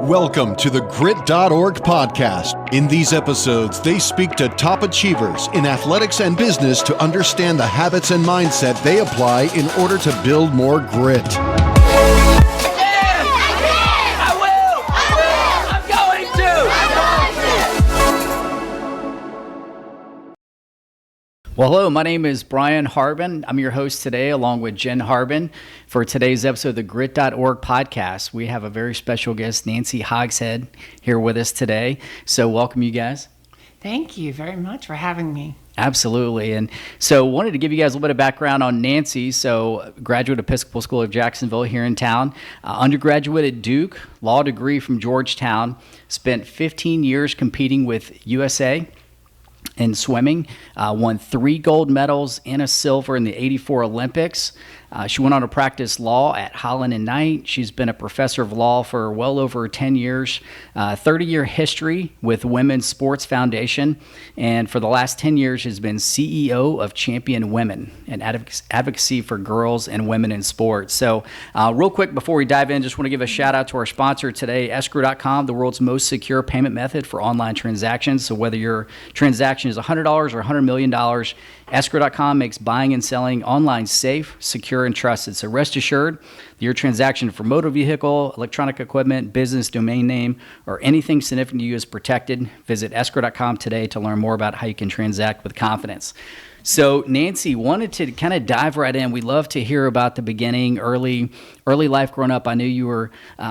Welcome to the Grit.org podcast. In these episodes, they speak to top achievers in athletics and business to understand the habits and mindset they apply in order to build more grit. Well, hello, my name is Brian Harbin. I'm your host today, along with Jen Harbin. For today's episode of the Grit.org podcast, we have a very special guest, Nancy Hogshead, here with us today. So welcome, you guys. Thank you very much for having me. Absolutely. And so wanted to give you guys a little bit of background on Nancy. So graduate Episcopal School of Jacksonville here in town, undergraduate at Duke, law degree from Georgetown, spent 15 years competing with USA in swimming, won 3 gold medals and a silver in the '84 Olympics. She went on to practice law at Holland and Knight. She's been a professor of law for well over 10 years, 30-year history with Women's Sports Foundation, and for the last 10 years has been CEO of Champion Women, and advocacy for girls and women in sports. So real quick before we dive in, just want to give a shout out to our sponsor today, escrow.com, the world's most secure payment method for online transactions. So whether your transaction is $100 or $100 million, escrow.com makes buying and selling online safe, secure, and trusted. So rest assured that your transaction for motor vehicle, electronic equipment, business, domain name, or anything significant to you is protected. Visit escrow.com today to learn more about how you can transact with confidence. So Nancy, wanted to kind of dive right in. We'd love to hear about the beginning, early life growing up. I knew you were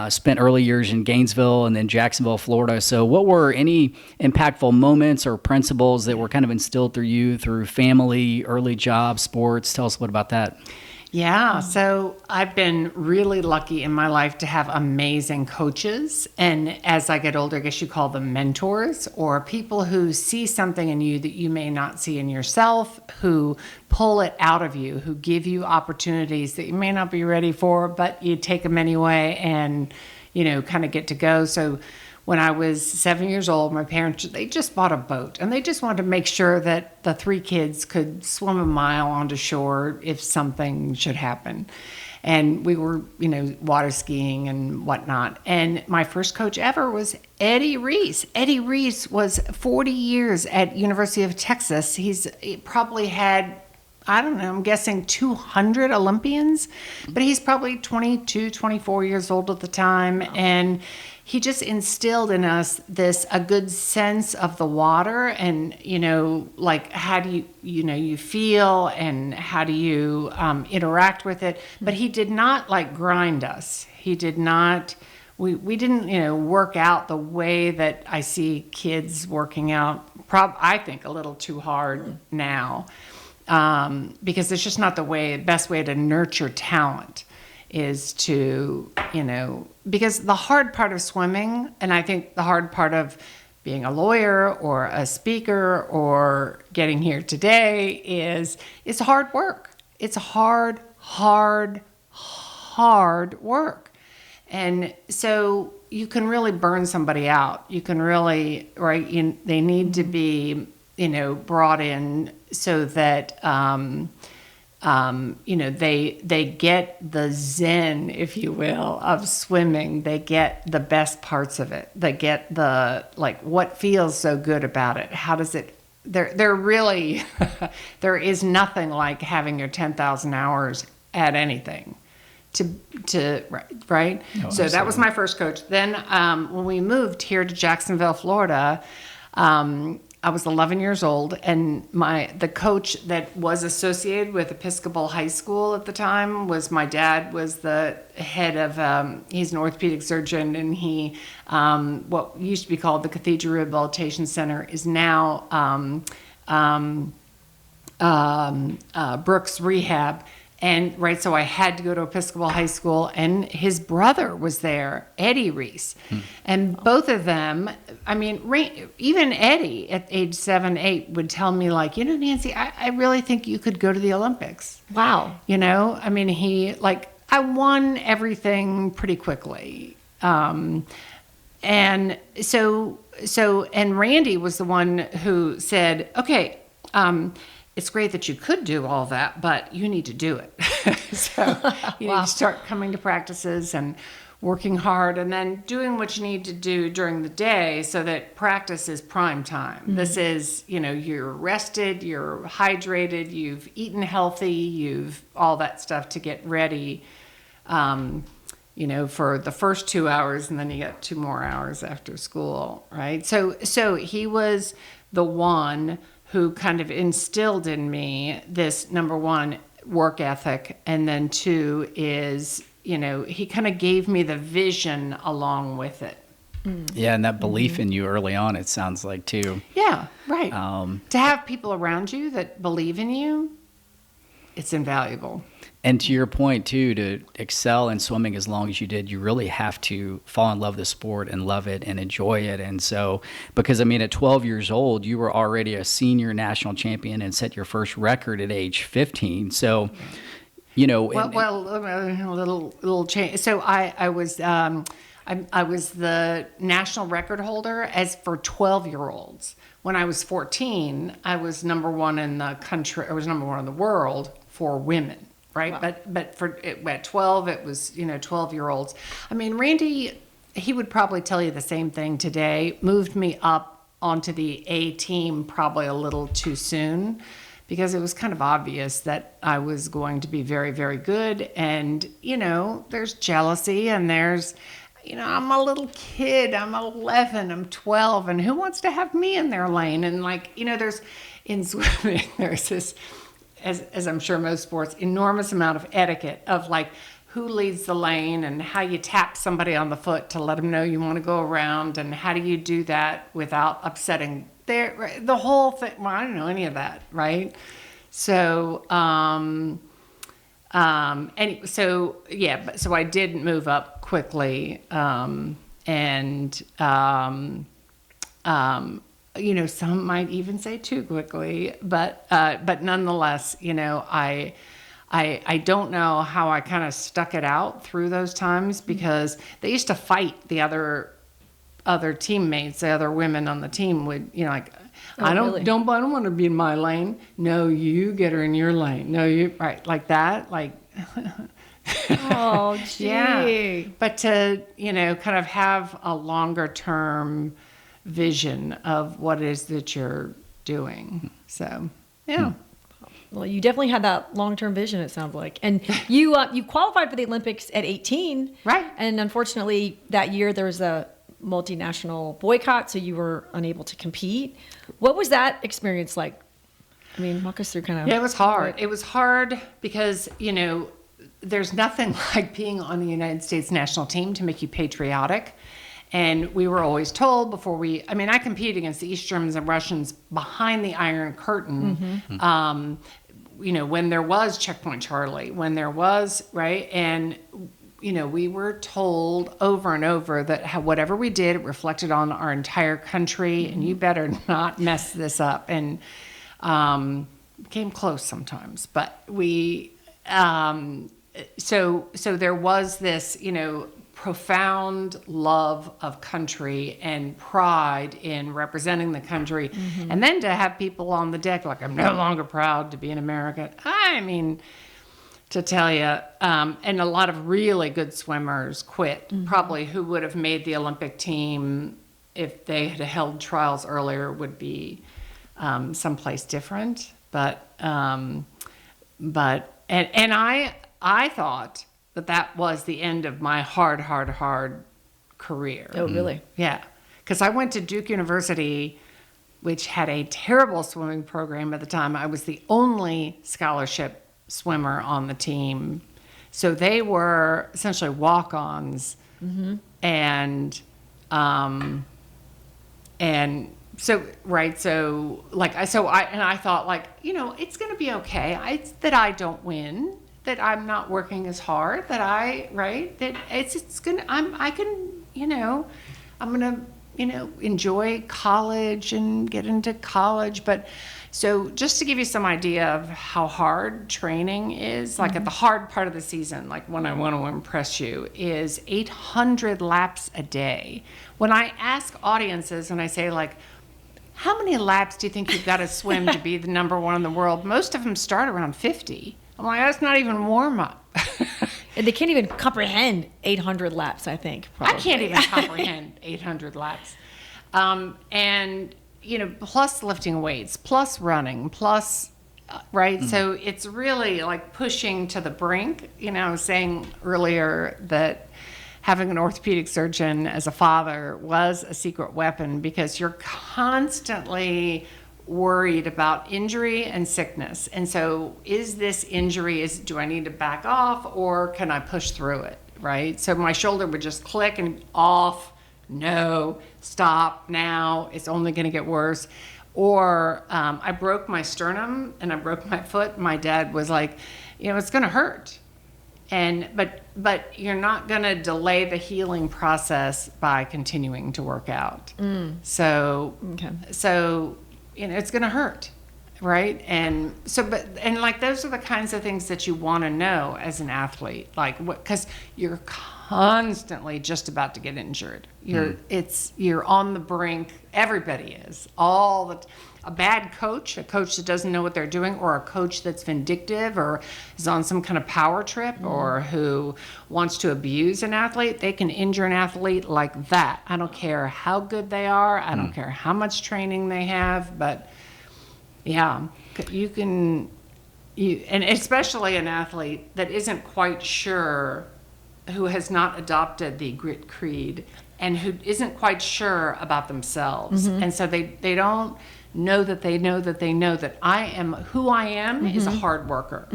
spent early years in Gainesville and then Jacksonville, Florida. So what were any impactful moments or principles that were kind of instilled through you through family, early job, sports? Tell us a little about that. Yeah, so I've been really lucky in my life to have amazing coaches. And as I get older, I guess you call them mentors, or people who see something in you that you may not see in yourself, who pull it out of you, who give you opportunities that you may not be ready for, but you take them anyway and, kind of get to go. So when I was 7 years old, my parents, they just bought a boat and they just wanted to make sure that the 3 kids could swim a mile onto shore if something should happen. And we were, water skiing and whatnot. And my first coach ever was Eddie Reese. Eddie Reese was 40 years at University of Texas. He probably had, I don't know, I'm guessing 200 Olympians, but he's probably 22, 24 years old at the time. And he just instilled in us a good sense of the water and, like how do you, you feel and how do you interact with it. But he did not grind us. He did not, we didn't, work out the way that I see kids working out, I think a little too hard now, because it's just not the best way to nurture talent. Is to, because the hard part of swimming, and I think the hard part of being a lawyer or a speaker or getting here today is it's hard work. It's hard work. And so you can really burn somebody out. You can really, they need to be, brought in so that, they get the zen, if you will, of swimming. They get the best parts of it. They get the, what feels so good about it. How does it, they're really, there is nothing like having your 10,000 hours at anything right? No, so that was my first coach. Then when we moved here to Jacksonville, Florida, I was 11 years old, and the coach that was associated with Episcopal High School at the time was my dad. Was the head of he's an orthopedic surgeon, and he what used to be called the Cathedral Rehabilitation Center is now Brooks Rehab. And so I had to go to Episcopal High School, and his brother was there, Eddie Reese. And both of them, even Eddie at age 7, 8 would tell me Nancy, I really think you could go to the Olympics. Wow. He, I won everything pretty quickly. And Randy was the one who said, okay, it's great that you could do all that, but you need to do it. So you need to start coming to practices. And working hard and then doing what you need to do during the day so that practice is prime time. This is, you're rested, you're hydrated, you've eaten healthy, you've all that stuff to get ready, for the first 2 hours, and then you got 2 more hours after school, right? So he was the one who kind of instilled in me this, number one, work ethic, and then 2 is, he kind of gave me the vision along with it. Yeah, and that belief in you early on, it sounds like, too. Yeah, right. To have people around you that believe in you, it's invaluable. And to your point, too, to excel in swimming as long as you did, you really have to fall in love with the sport and love it and enjoy it. And so, because, at 12 years old, you were already a senior national champion and set your first record at age 15. So, a little change. So I was the national record holder for 12-year-olds. When I was 14, I was number 1 in the country. I was number 1 in the world for women, right? Wow. But at 12, it was 12-year-olds. Randy, he would probably tell you the same thing today. Moved me up onto the A team probably a little too soon, because it was kind of obvious that I was going to be very, very good. And, there's jealousy, and there's, I'm a little kid, I'm 11, I'm 12, and who wants to have me in their lane? And there's, in swimming, there's this, as I'm sure most sports, enormous amount of etiquette of who leads the lane and how you tap somebody on the foot to let them know you want to go around, and how do you do that without upsetting the whole thing. Well, I don't know any of that, right? So, so I did move up quickly, some might even say too quickly, but nonetheless, I don't know how I kind of stuck it out through those times, because they used to fight the other teammates. The other women on the team would, I don't want to be in my lane. No, you get her in your lane. No, you, right, like that, Oh, gee. Yeah. But to, kind of have a longer term vision of what it is that you're doing. So, yeah. Well, you definitely had that long-term vision, it sounds like. And you qualified for the Olympics at 18. Right. And unfortunately, that year there was a multinational boycott, so you were unable to compete. What was that experience like? Walk us through kind of... Yeah, it was hard. It was hard because, there's nothing like being on the United States national team to make you patriotic. And we were always told before I competed against the East Germans and Russians behind the Iron Curtain, when there was Checkpoint Charlie, when there was, right? And, we were told over and over that whatever we did, it reflected on our entire country, and you better not mess this up. And came close sometimes, but we, so there was this, profound love of country and pride in representing the country. And then to have people on the deck I'm no longer proud to be an American. To tell you, and a lot of really good swimmers quit, probably who would have made the Olympic team if they had held trials earlier, would be someplace different. But I thought that was the end of my hard career. Oh, really? Yeah. Because I went to Duke University, which had a terrible swimming program at the time. I was the only scholarship swimmer on the team. So they were essentially walk-ons. And so, right. So I thought it's going to be okay. It's that I don't win, that I'm not working as hard, that it's going to, I'm going to, enjoy college and get into college. But so just to give you some idea of how hard training is, at the hard part of the season, when I want to impress you, is 800 laps a day. When I ask audiences and I say how many laps do you think you've got to swim to be the number 1 in the world? Most of them start around 50. I'm like, that's not even warm up. And they can't even comprehend 800 laps, I think. Probably. I can't even comprehend 800 laps. And, plus lifting weights, plus running, plus, right? Mm-hmm. So it's really like pushing to the brink. I was saying earlier that having an orthopedic surgeon as a father was a secret weapon because you're constantly worried about injury and sickness. And so is this injury, do I need to back off or can I push through it, right? So my shoulder would just click and off, no, stop now, it's only going to get worse. Or I broke my sternum and I broke my foot. My dad was like, it's going to hurt. But you're not going to delay the healing process by continuing to work out. So it's going to hurt, right? And so, those are the kinds of things that you want to know as an athlete, because you're constantly just about to get injured. You're on the brink. Everybody is a bad coach, a coach that doesn't know what they're doing, or a coach that's vindictive or is on some kind of power trip or who wants to abuse an athlete. They can injure an athlete like that. I don't care how good they are. I don't care how much training they have, but yeah, and especially an athlete that isn't quite sure, who has not adopted the grit creed and who isn't quite sure about themselves. And so they don't know that they know that I am who I am is a hard worker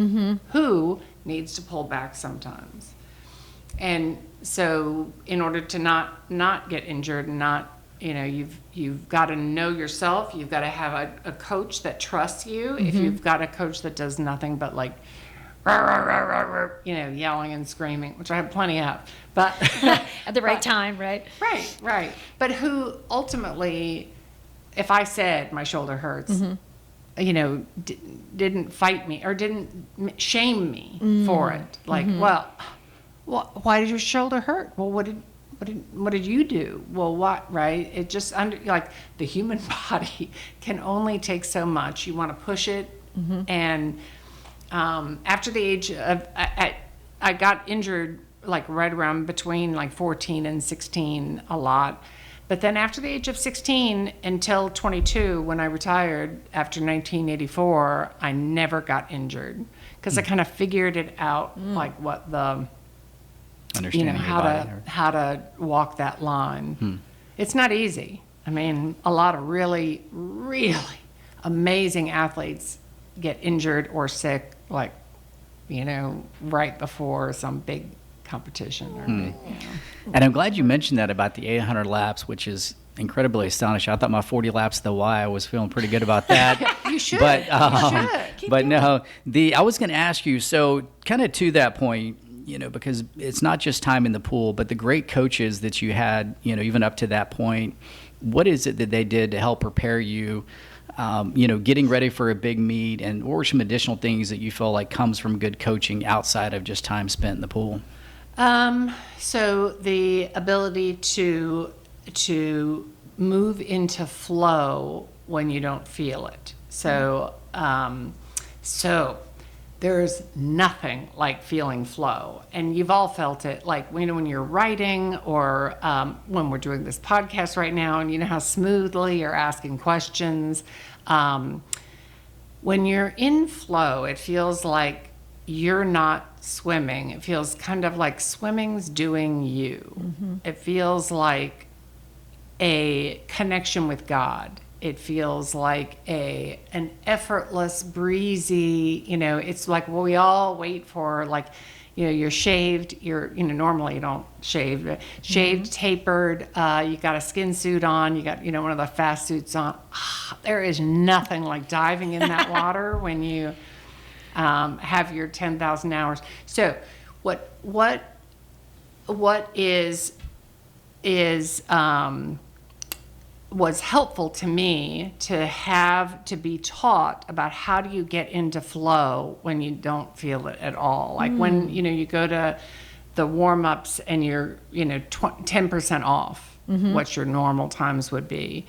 who needs to pull back sometimes. And so in order to not get injured and not, you've got to know yourself. You've got to have a coach that trusts you. If you've got a coach that does nothing but yelling and screaming, which I have plenty of, but at the right time, right? Right. But who ultimately, if I said my shoulder hurts, didn't fight me or didn't shame me for it. Why did your shoulder hurt? Well, what did you do? Well, what, right? It just the human body can only take so much. You want to push it, and after the age of, I got injured right around between 14 and 16 a lot. But then after the age of 16 until 22, when I retired after 1984, I never got injured because I kind of figured it out, what the, how to walk that line. It's not easy. I mean, a lot of really, really amazing athletes get injured or sick, right before some big competition or big, And I'm glad you mentioned that about the 800 laps, which is incredibly astonishing. I thought my 40 laps of the Y, I was feeling pretty good about that. You should. But, you should. But no, I was going to ask you, so kind of to that point, because it's not just time in the pool, but the great coaches that you had, even up to that point, what is it that they did to help prepare you, getting ready for a big meet, and what were some additional things that you feel like comes from good coaching outside of just time spent in the pool? So the ability to move into flow when you don't feel it. So there's nothing like feeling flow, and you've all felt it. When you're writing or when we're doing this podcast right now, and how smoothly you're asking questions. When you're in flow, it feels like you're not swimming. It feels kind of like swimming's doing you. It feels like a connection with God. It feels like an effortless, breezy, it's like what we all wait for, you're shaved, normally you don't shave, shaved, tapered, you got a skin suit on, you got, one of the fast suits on. There is nothing like diving in that water when you have your 10,000 hours. So what was helpful to me to be taught about how do you get into flow when you don't feel it at all. When, you go to the warm-ups and you're, 10% off what your normal times would be.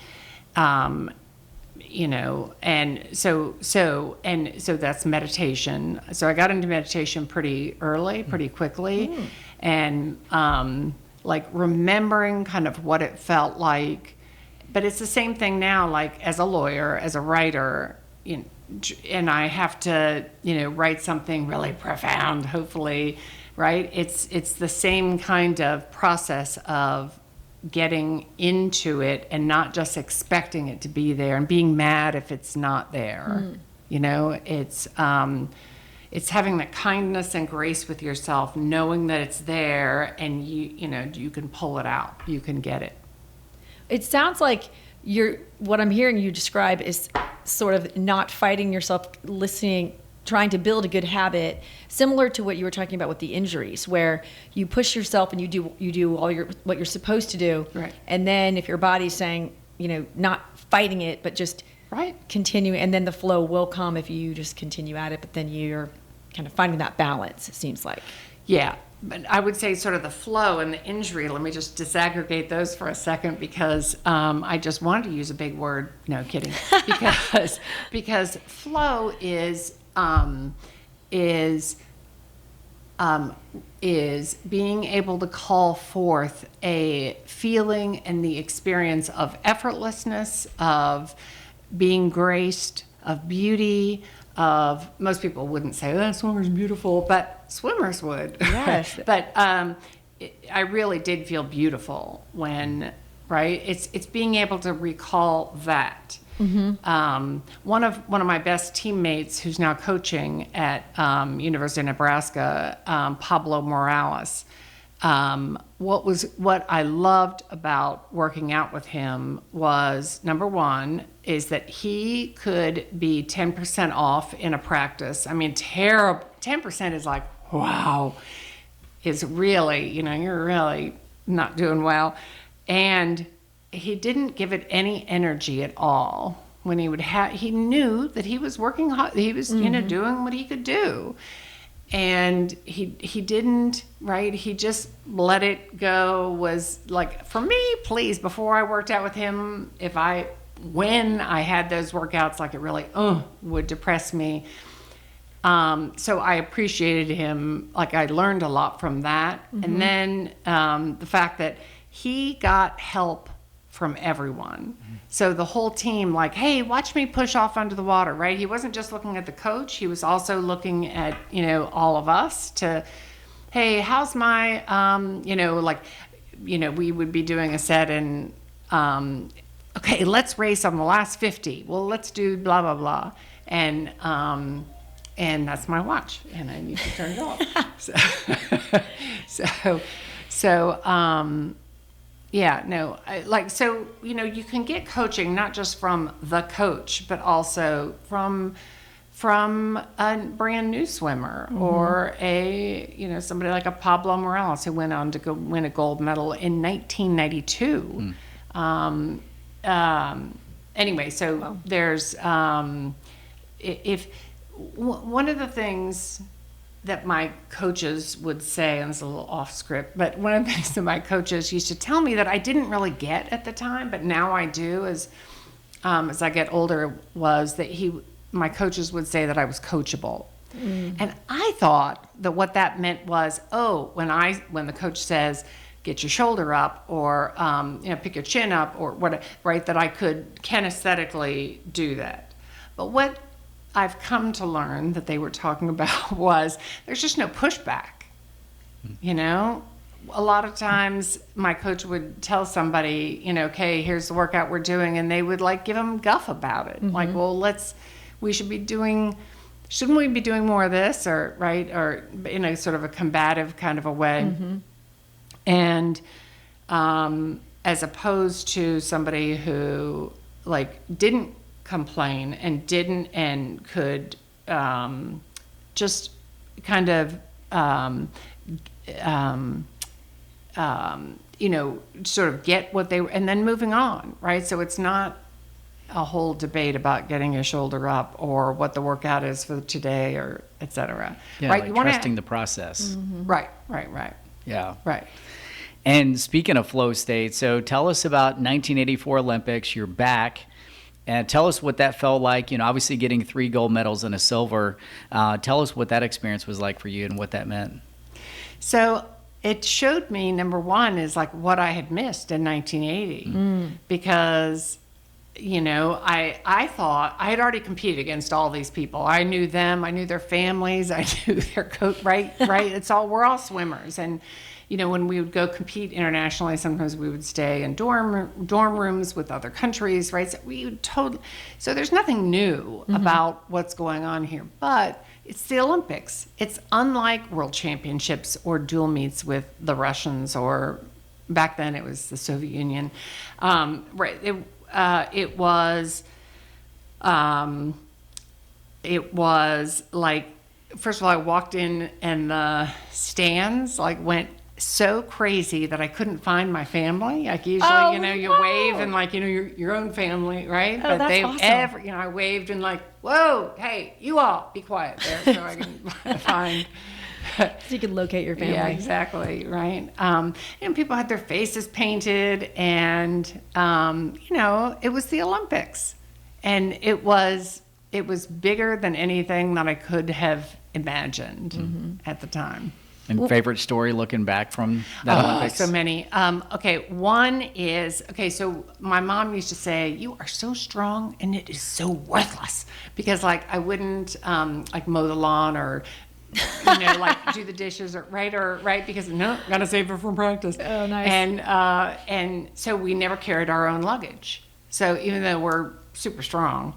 so that's meditation. So I got into meditation pretty early, pretty quickly, and like remembering kind of what it felt like. But it's the same thing now, like as a lawyer, as a writer, and I have to, write something really profound, hopefully, right? It's the same kind of process of getting into it and not just expecting it to be there and being mad if it's not there. It's having that kindness and grace with yourself, knowing that it's there, and you can pull it out, you can get it. It sounds like what I'm hearing you describe is sort of not fighting yourself, listening, trying to build a good habit, similar to what you were talking about with the injuries, where you push yourself and you do all what you're supposed to do. Right. And then if your body's saying, not fighting it, but just continuing, and then the flow will come if you just continue at it, but then you're kind of finding that balance, it seems like. Yeah. But I would say sort of the flow and the injury, let me just disaggregate those for a second, because I just wanted to use a big word. No, kidding. Because flow is being able to call forth a feeling and the experience of effortlessness, of being graced, of beauty, of, most people wouldn't say, that swimmer's beautiful, but swimmers would. Yes. But I really did feel beautiful when, right? It's being able to recall that. One of my best teammates, who's now coaching at University of Nebraska, Pablo Morales. What I loved about working out with him was, number one, is that he could be 10% off in a practice. I mean, terrible. 10% is like, wow, is really, you're really not doing well. And he didn't give it any energy at all. When he knew that he was working hard, he was, doing what he could do. And he didn't, right? He just let it go. Was like, for me, please, before I worked out with him, when I had those workouts, like it really would depress me. So I appreciated him. Like, I learned a lot from that. And then the fact that he got help from everyone. So the whole team, like, hey, watch me push off under the water, right? He wasn't just looking at the coach. He was also looking at, all of us to, hey, how's my, we would be doing a set and, okay, let's race on the last 50. Well, let's do blah, blah, blah. And that's my watch, and I need to turn it off. You can get coaching not just from the coach, but also from a brand new swimmer or somebody like a Pablo Morales, who went on to go win a gold medal in 1992. Anyway, so there's if one of the things that my coaches would say, and it's a little off script, but one of the things that my coaches used to tell me that I didn't really get at the time, but now I do as I get older, was that my coaches would say that I was coachable. And I thought that what that meant was, when the coach says, get your shoulder up, or pick your chin up, or what, right, that I could kinesthetically do that. But what I've come to learn that they were talking about was there's just no pushback. A lot of times my coach would tell somebody, okay, here's the workout we're doing, and they would like give them guff about it. Like, well, shouldn't we be doing more of this, or right, or in a sort of a combative kind of a way. And as opposed to somebody who like didn't complain and could just kind of sort of get what they were, and then moving on, right? So it's not a whole debate about getting your shoulder up or what the workout is for today, or et cetera. Yeah, right? like trusting the process. Right. Yeah. Right. And speaking of flow state, so tell us about 1984 Olympics. You're back. And tell us what that felt like. Obviously getting 3 gold medals and a silver. Tell us what that experience was like for you and what that meant. So it showed me, number one, is like what I had missed in 1980, because I thought I had already competed against all these people. I knew them, I knew their families, I knew their coach. Right. We're all swimmers, and when we would go compete internationally, sometimes we would stay in dorm rooms with other countries, right? So there's nothing new about what's going on here, but it's the Olympics. It's unlike World Championships or dual meets with the Russians, or back then it was the Soviet Union. Right. It was like, first of all, I walked in and the stands went so crazy that I couldn't find my family. Like usually, you wave and your own family, right? Oh, that's awesome. I waved and whoa, hey, you all be quiet there, so I can find. So you can locate your family. Yeah, exactly, right. And people had their faces painted, and it was the Olympics, and it was bigger than anything that I could have imagined at the time. And favorite story looking back from that Olympics? So many. One is, so my mom used to say, "You are so strong and it is so worthless," because I wouldn't mow the lawn or do the dishes right, because gotta save it from practice. Oh, nice. And so we never carried our own luggage. So even though we're super strong,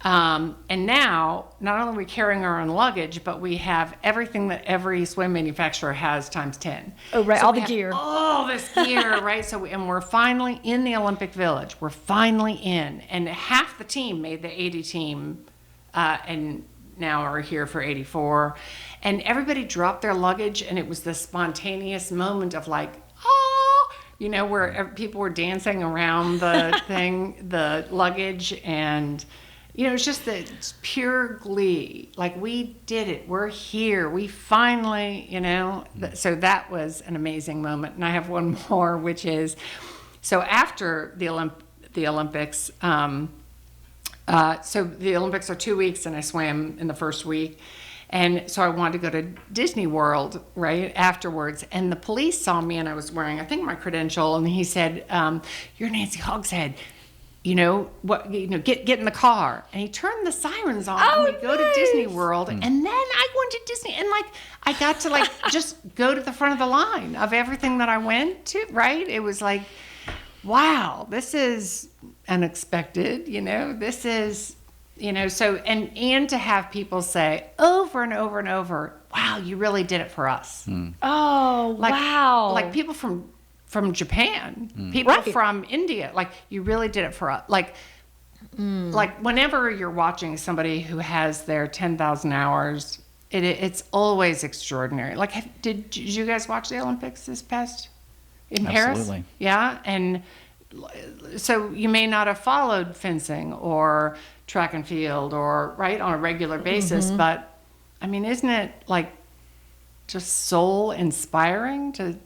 and now not only are we carrying our own luggage, but we have everything that every swim manufacturer has times 10. Oh, right, so all the gear. All this gear, right? So and we're finally in the Olympic Village. We're finally in, and half the team made the 80 team, and now are here for 84. And everybody dropped their luggage, and it was this spontaneous moment of where people were dancing around the thing, the luggage, and it's just it's pure glee. We did it. We're here. We finally, so that was an amazing moment. And I have one more, which is, so after the Olympics, so the Olympics are 2 weeks, and I swam in the first week. And so I wanted to go to Disney World right afterwards. And the police saw me, and I was wearing, I think, my credential. And he said, "You're Nancy Hogshead. Get in the car." And he turned the sirens on, and we go to Disney World. And then I went to Disney, and I got to just go to the front of the line of everything that I went to, right? It was wow, this is unexpected, this is, so, and to have people say over and over and over, "Wow, you really did it for us." Oh, wow. People from Japan, people from India, you really did it for us. Whenever you're watching somebody who has their 10,000 hours, it's always extraordinary. Did you guys watch the Olympics this past in Paris? Absolutely. Yeah, and so you may not have followed fencing or track and field or on a regular basis, but I mean, isn't it just soul inspiring to?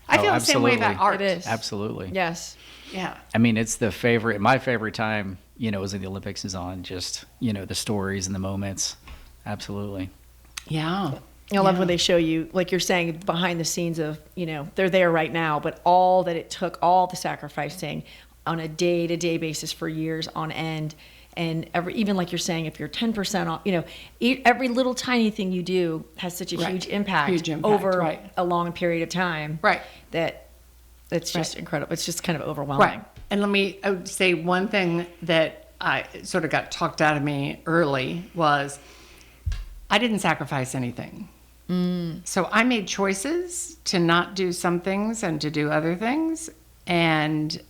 I feel the same way about art. It is. Absolutely. Yes. Yeah. I mean, it's my favorite time, was when the Olympics is on, just, the stories and the moments. Absolutely. Yeah. I love when they show you, like you're saying, behind the scenes of, they're there right now, but all that it took, all the sacrificing on a day-to-day basis for years on end. And even like you're saying, if you're 10% off, every little tiny thing you do has such a huge impact over a long period of time. Right. That it's just incredible. It's just kind of overwhelming. Right. And I would say one thing that I sort of got talked out of me early was I didn't sacrifice anything. So I made choices to not do some things and to do other things. And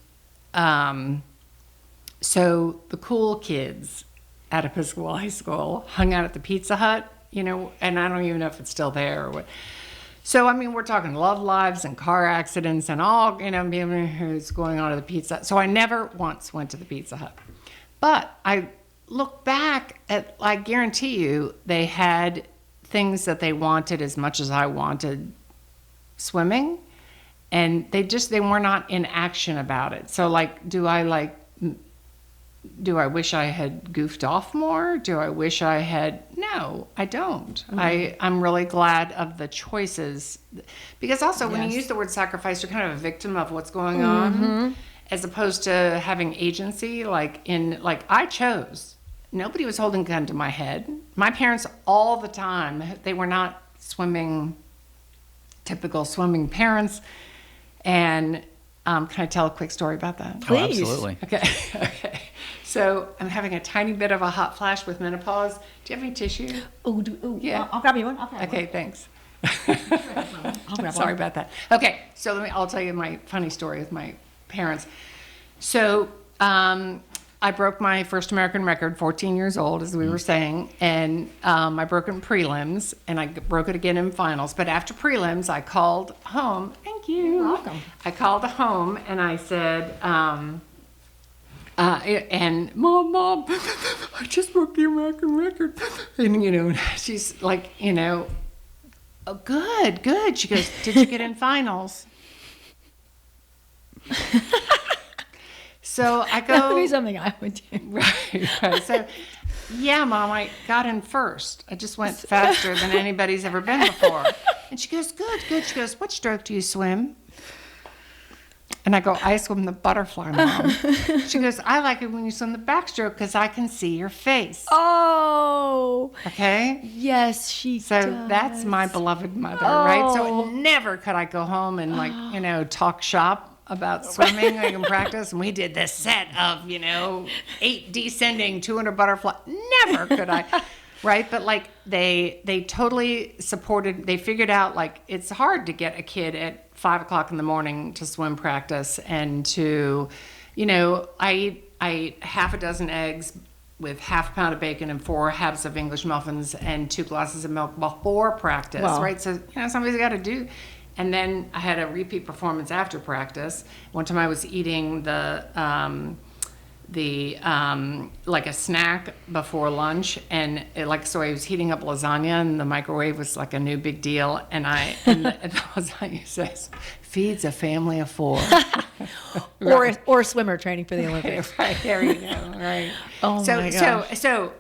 so the cool kids at Episcopal High School hung out at the Pizza Hut, and I don't even know if it's still there or what. So, I mean, we're talking love lives and car accidents and all, who's going on to the Pizza Hut. So I never once went to the Pizza Hut. But I look back at, I guarantee you, they had things that they wanted as much as I wanted swimming. And they were not in action about it. So, do I, do I wish I had goofed off more? Do I wish I had? No, I don't. I'm really glad of the choices, because also when you use the word sacrifice, you're kind of a victim of what's going on, as opposed to having agency. Like I chose. Nobody was holding a gun to my head. My parents all the time, they were not typical swimming parents. And can I tell a quick story about that? Please. Oh, absolutely. Okay. So I'm having a tiny bit of a hot flash with menopause. Do you have any tissue? Yeah. I'll grab you one. Okay, thanks. I'll grab Sorry one. about that. Okay, so I'll tell you my funny story with my parents. So I broke my first American record, 14 years old, as we were saying, and I broke it in prelims, and I broke it again in finals. But after prelims, I called home. Thank you. You're welcome. I called home, and I said, and Mom, I just broke the American record. And, she's like, oh, good. She goes, did you get in finals? So I go. That would be something I would do. Right. So, yeah, Mom, I got in first. I just went faster than anybody's ever been before. And she goes, good. She goes, what stroke do you swim? And I go, I swim the butterfly, Mom. She goes, I like it when you swim the backstroke because I can see your face. Oh. Okay? Yes, she So does. that's my beloved mother, right? So never could I go home and talk shop about swimming in practice. And we did this set of, 8 descending, 200 butterfly. Never could I. Right. But they totally supported. They figured out it's hard to get a kid at 5 o'clock in the morning to swim practice, and to, I ate half a dozen eggs with half a pound of bacon and 4 halves of English muffins and 2 glasses of milk before practice. Wow. Right. So, somebody's got to do. And then I had a repeat performance after practice. One time I was eating like a snack before lunch, and so I was heating up lasagna, and the microwave was like a new big deal, and the lasagna says feeds a family of 4. Right. or swimmer training for the Olympics. Right, there you go. Right. Oh my gosh. So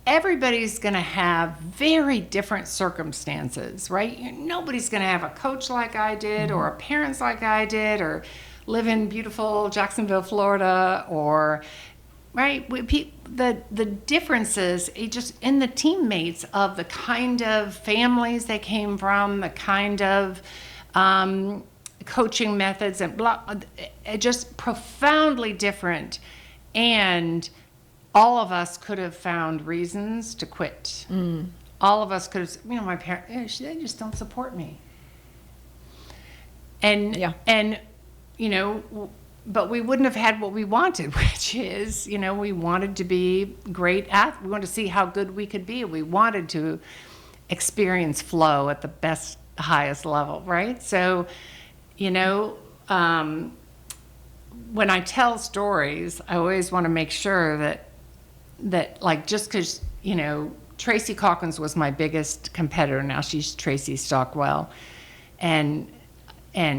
everybody's going to have very different circumstances, right? Nobody's going to have a coach like I did, or a parents like I did, or live in beautiful Jacksonville, Florida, or right. The differences just in the teammates of the kind of families they came from, the kind of coaching methods, and just profoundly different. And all of us could have found reasons to quit. All of us could have, my parents, they just don't support me. And but we wouldn't have had what we wanted, which is, we wanted to be great athletes. We wanted to see how good we could be. We wanted to experience flow at the best, highest level, right? So, when I tell stories, I always want to make sure that just because Tracy Calkins was my biggest competitor, now she's Tracy Stockwell, and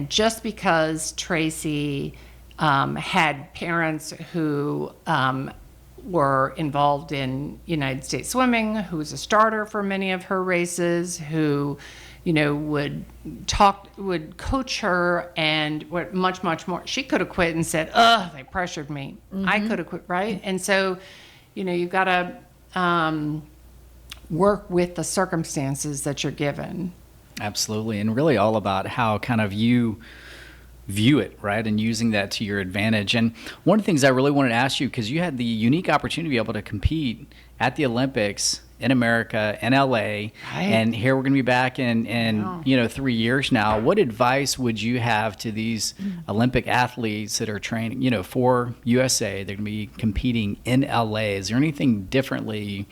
just because Tracy had parents who were involved in United States swimming, who was a starter for many of her races, who would coach her, and much more, she could have quit and said, they pressured me. I could have quit, right? And so you've got to work with the circumstances that you're given. Absolutely. And really all about how kind of you view it, right? And using that to your advantage. And one of the things I really wanted to ask you, because you had the unique opportunity to be able to compete at the Olympics in America, in LA, right. And here we're going to be back in 3 years now. What advice would you have to these Olympic athletes that are training, for USA? They're going to be competing in LA. Is there anything differently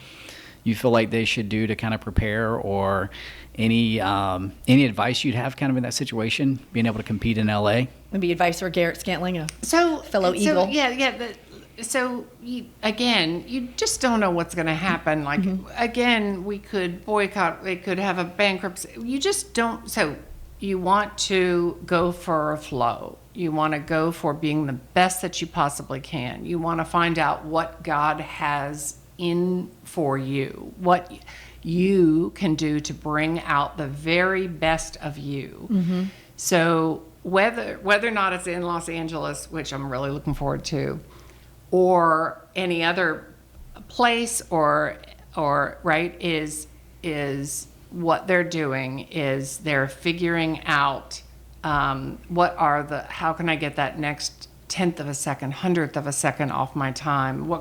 you feel like they should do to kind of prepare, or any advice you'd have kind of in that situation, being able to compete in LA? Maybe advice for Garrett Scantling, a fellow Eagle. So you just don't know what's going to happen. Again, we could boycott. We could have a bankruptcy. You just don't. So you want to go for a flow. You want to go for being the best that you possibly can. You want to find out what God has in for you, what you can do to bring out the very best of you. Mm-hmm. So whether or not it's in Los Angeles, which I'm really looking forward to, or any other place, or right, is what they're doing is they're figuring out how can I get that next 1/10 of a second, 100th of a second off my time?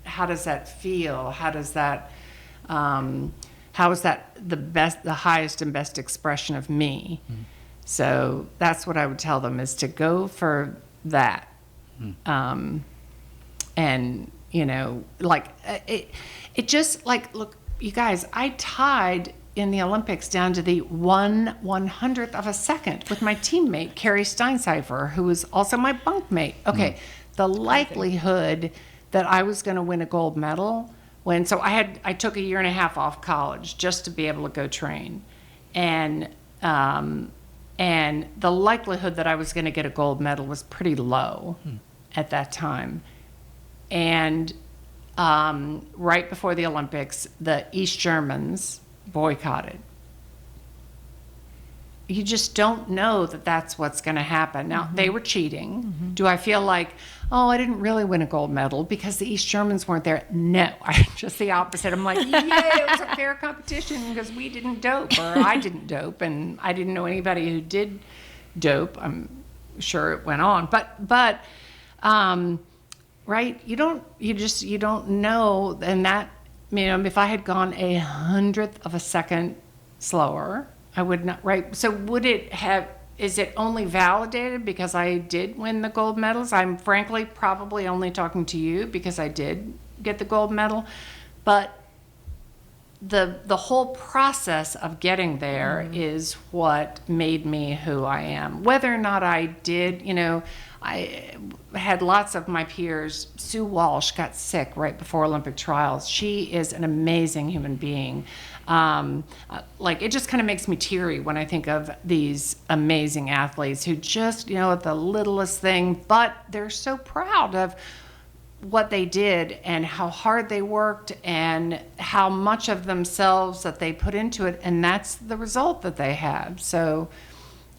How does that feel? How is that the highest and best expression of me? Mm. So that's what I would tell them, is to go for that. Mm. And it just, like, look, you guys, I tied in the Olympics down to the 1/100th of a second with my teammate, Carrie Steinsheifer, who was also my bunkmate. Okay, the likelihood that I was going to win a gold medal I took a 1.5 years off college just to be able to go train. And the likelihood that I was going to get a gold medal was pretty low at that time. And right before the Olympics, the East Germans boycotted. You just don't know that that's what's going to happen. Now, mm-hmm. they were cheating. Mm-hmm. Do I feel like, I didn't really win a gold medal because the East Germans weren't there? No, I'm just the opposite. I'm like, yeah, it was a fair competition because we didn't dope, or I didn't dope, and I didn't know anybody who did dope. I'm sure it went on, but right? You don't know, and that, if I had gone 1/100th of a second slower, I would not, right? So is it only validated because I did win the gold medals? I'm frankly probably only talking to you because I did get the gold medal, but the whole process of getting there is what made me who I am. Whether or not I did, I had lots of my peers. Sue Walsh got sick right before Olympic trials. She is an amazing human being. It just kind of makes me teary when I think of these amazing athletes who just, at the littlest thing, but they're so proud of what they did and how hard they worked and how much of themselves that they put into it, and that's the result that they have. So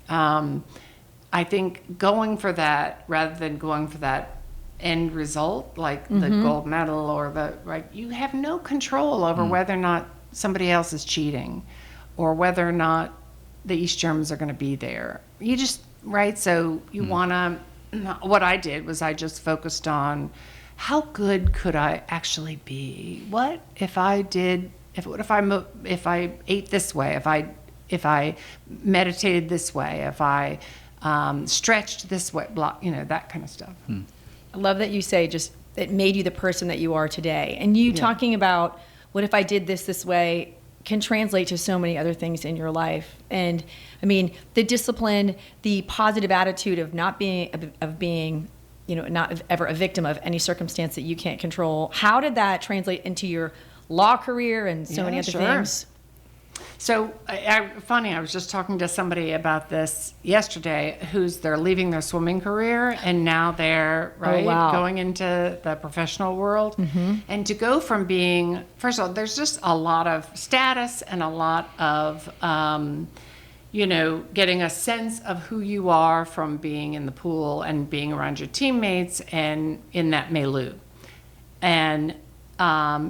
I think going for that rather than going for that end result, like the gold medal or you have no control over whether or not somebody else is cheating or whether or not the East Germans are going to be there. You just, right? So you want to, what I did was I just focused on how good could I actually be? What if I ate this way, if I meditated this way, if I stretched this way, that kind of stuff. I love that you say just it made you the person that you are today. And you talking about what if I did this way can translate to so many other things in your life. And the discipline, the positive attitude of not being, not ever a victim of any circumstance that you can't control. How did that translate into your law career and so many other things? So funny, I was just talking to somebody about this yesterday they're leaving their swimming career and now they're going into the professional world. Mm-hmm. And to go from being, first of all, there's just a lot of status and a lot of, getting a sense of who you are from being in the pool and being around your teammates and in that milieu. And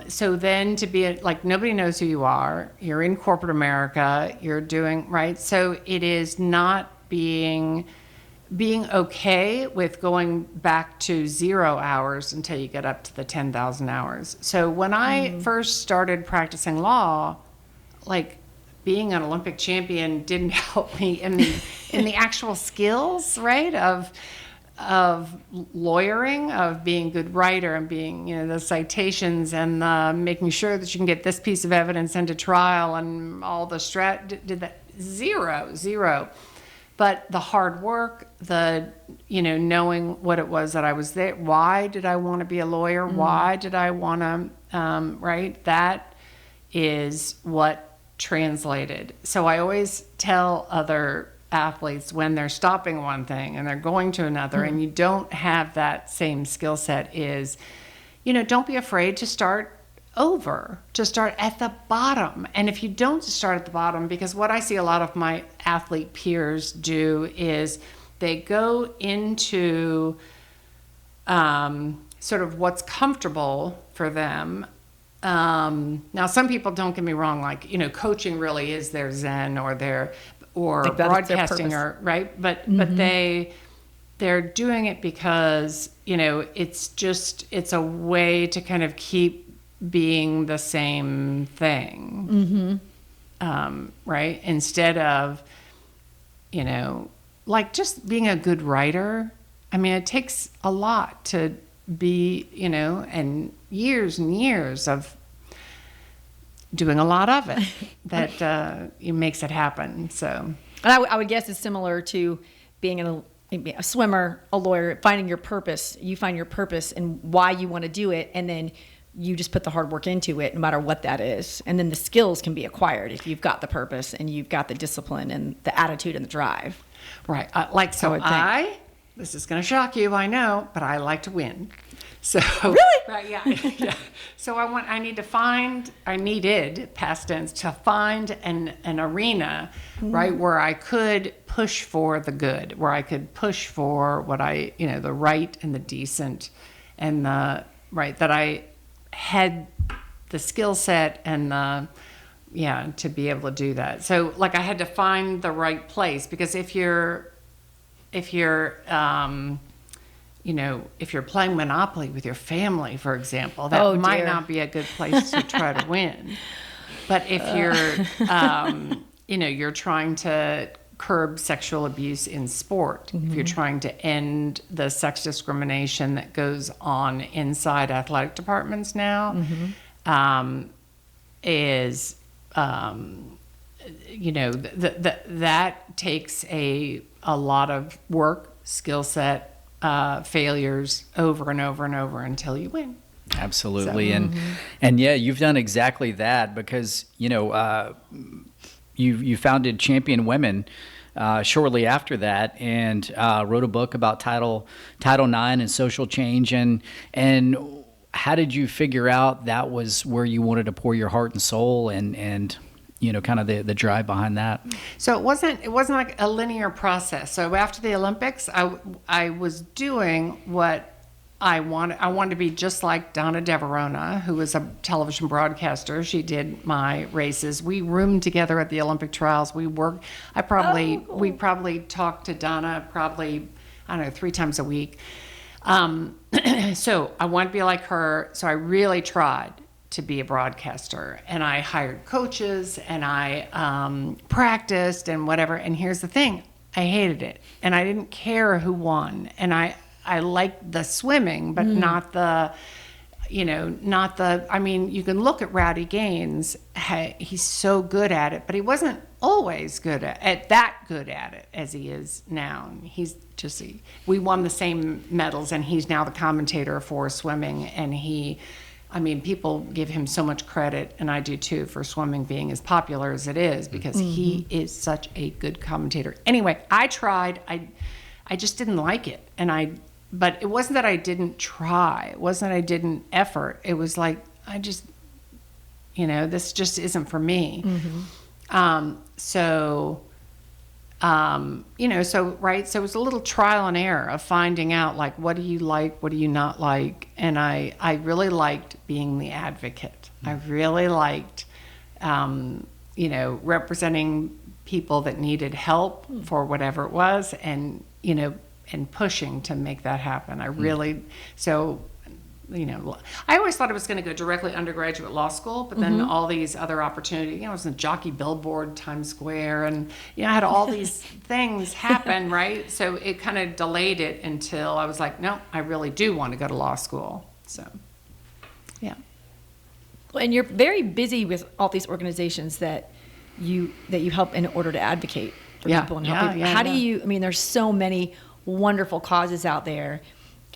so then to be nobody knows who you are. You're in corporate America. You're doing right. So it is not being okay with going back to 0 hours until you get up to the 10,000 hours. So when I first started practicing law, being an Olympic champion didn't help me in the actual skills, right, of lawyering, of being a good writer and being, the citations and making sure that you can get this piece of evidence into trial and all the did that zero. But the hard work, the, knowing what it was that I was there, why did I want to be a lawyer? Why did I want to, right? That is what translated. So I always tell other athletes when they're stopping one thing and they're going to another and you don't have that same skill set is, don't be afraid to start over, to start at the bottom. And if you don't start at the bottom, because what I see a lot of my athlete peers do is they go into sort of what's comfortable for them. Now, some people, don't get me wrong, like, coaching really is their zen or broadcasting or right. But they're doing it because, it's a way to kind of keep being the same thing. Right. Instead of, like just being a good writer. I mean, it takes a lot to be, and years of doing a lot of it that it makes it happen. So, and I would guess it's similar to being a swimmer, a lawyer, finding your purpose. You find your purpose and why you want to do it, and then you just put the hard work into it, no matter what that is. And then the skills can be acquired if you've got the purpose and you've got the discipline and the attitude and the drive. Right. This is going to shock you, I know, but I like to win. So really? Right, yeah. So I needed, past tense, to find an arena, right, where I could push for the good, where I could push for what the right and the decent and the right, that I had the skill set and to be able to do that. So like I had to find the right place, because if you're playing Monopoly with your family, for example, that might not be a good place to try to win. But if you're, you're trying to curb sexual abuse in sport, if you're trying to end the sex discrimination that goes on inside athletic departments now, that takes a lot of work, skill set, failures over and over and over until you win. Absolutely. So, and yeah, you've done exactly that, because you founded Champion Women shortly after that, and wrote a book about Title IX and social change. And how did you figure out that was where you wanted to pour your heart and soul and kind of the drive behind that? So it wasn't like a linear process. So after the Olympics, I was doing what I wanted. I wanted to be just like Donna Deverona, who was a television broadcaster. She did my races. We roomed together at the Olympic trials. We worked. We probably talked to Donna I don't know, 3 times a week. So I wanted to be like her. So I really tried to be a broadcaster, and I hired coaches, and I practiced and whatever. And here's the thing, I hated it, and I didn't care who won, and I liked the swimming, but not the, I mean, you can look at Rowdy Gaines, he's so good at it, but he wasn't always good at it as he is now. He's just, we won the same medals, and he's now the commentator for swimming, and people give him so much credit, and I do too, for swimming being as popular as it is, because he is such a good commentator. Anyway, I tried. I just didn't like it, but it wasn't that I didn't try. It wasn't that I didn't effort. It was like this just isn't for me. So it was a little trial and error of finding out, like, what do you like, what do you not like? And I really liked being the advocate. I really liked, representing people that needed help for whatever it was, and pushing to make that happen. I really, I always thought I was going to go directly undergraduate law school, but then all these other opportunities, I was in Jockey Billboard, Times Square, and, I had all these things happen, right? So it kind of delayed it until I was like, no, I really do want to go to law school. So, yeah. And you're very busy with all these organizations that you help in order to advocate for people and help people. How do you, there's so many wonderful causes out there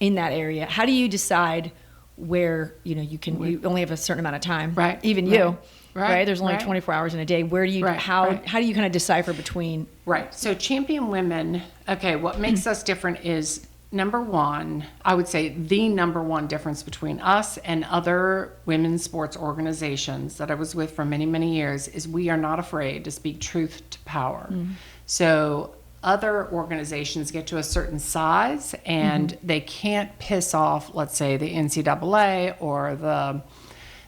in that area. How do you decide where, you only have a certain amount of time, right? Even you, right? There's only right. 24 hours in a day. Where do you, Right, how right. do you kind of decipher between? Right. So champion women, okay, what makes us different is, number one, I would say the number one difference between us and other women's sports organizations that I was with for many, many years is we are not afraid to speak truth to power. So other organizations get to a certain size and they can't piss off, let's say, the NCAA or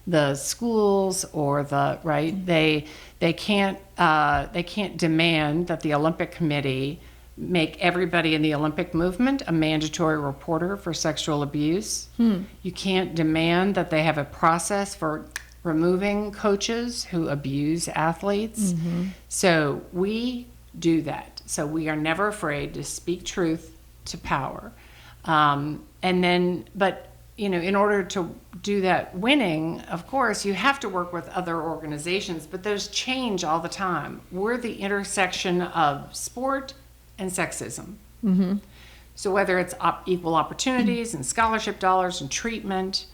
the schools or the they can't demand that the Olympic Committee make everybody in the Olympic movement a mandatory reporter for sexual abuse. You can't demand that they have a process for removing coaches who abuse athletes. So we do that. So we are never afraid to speak truth to power. But in order to do that winning, of course, you have to work with other organizations, but those change all the time. We're the intersection of sport and sexism. So whether it's equal opportunities and scholarship dollars and treatment,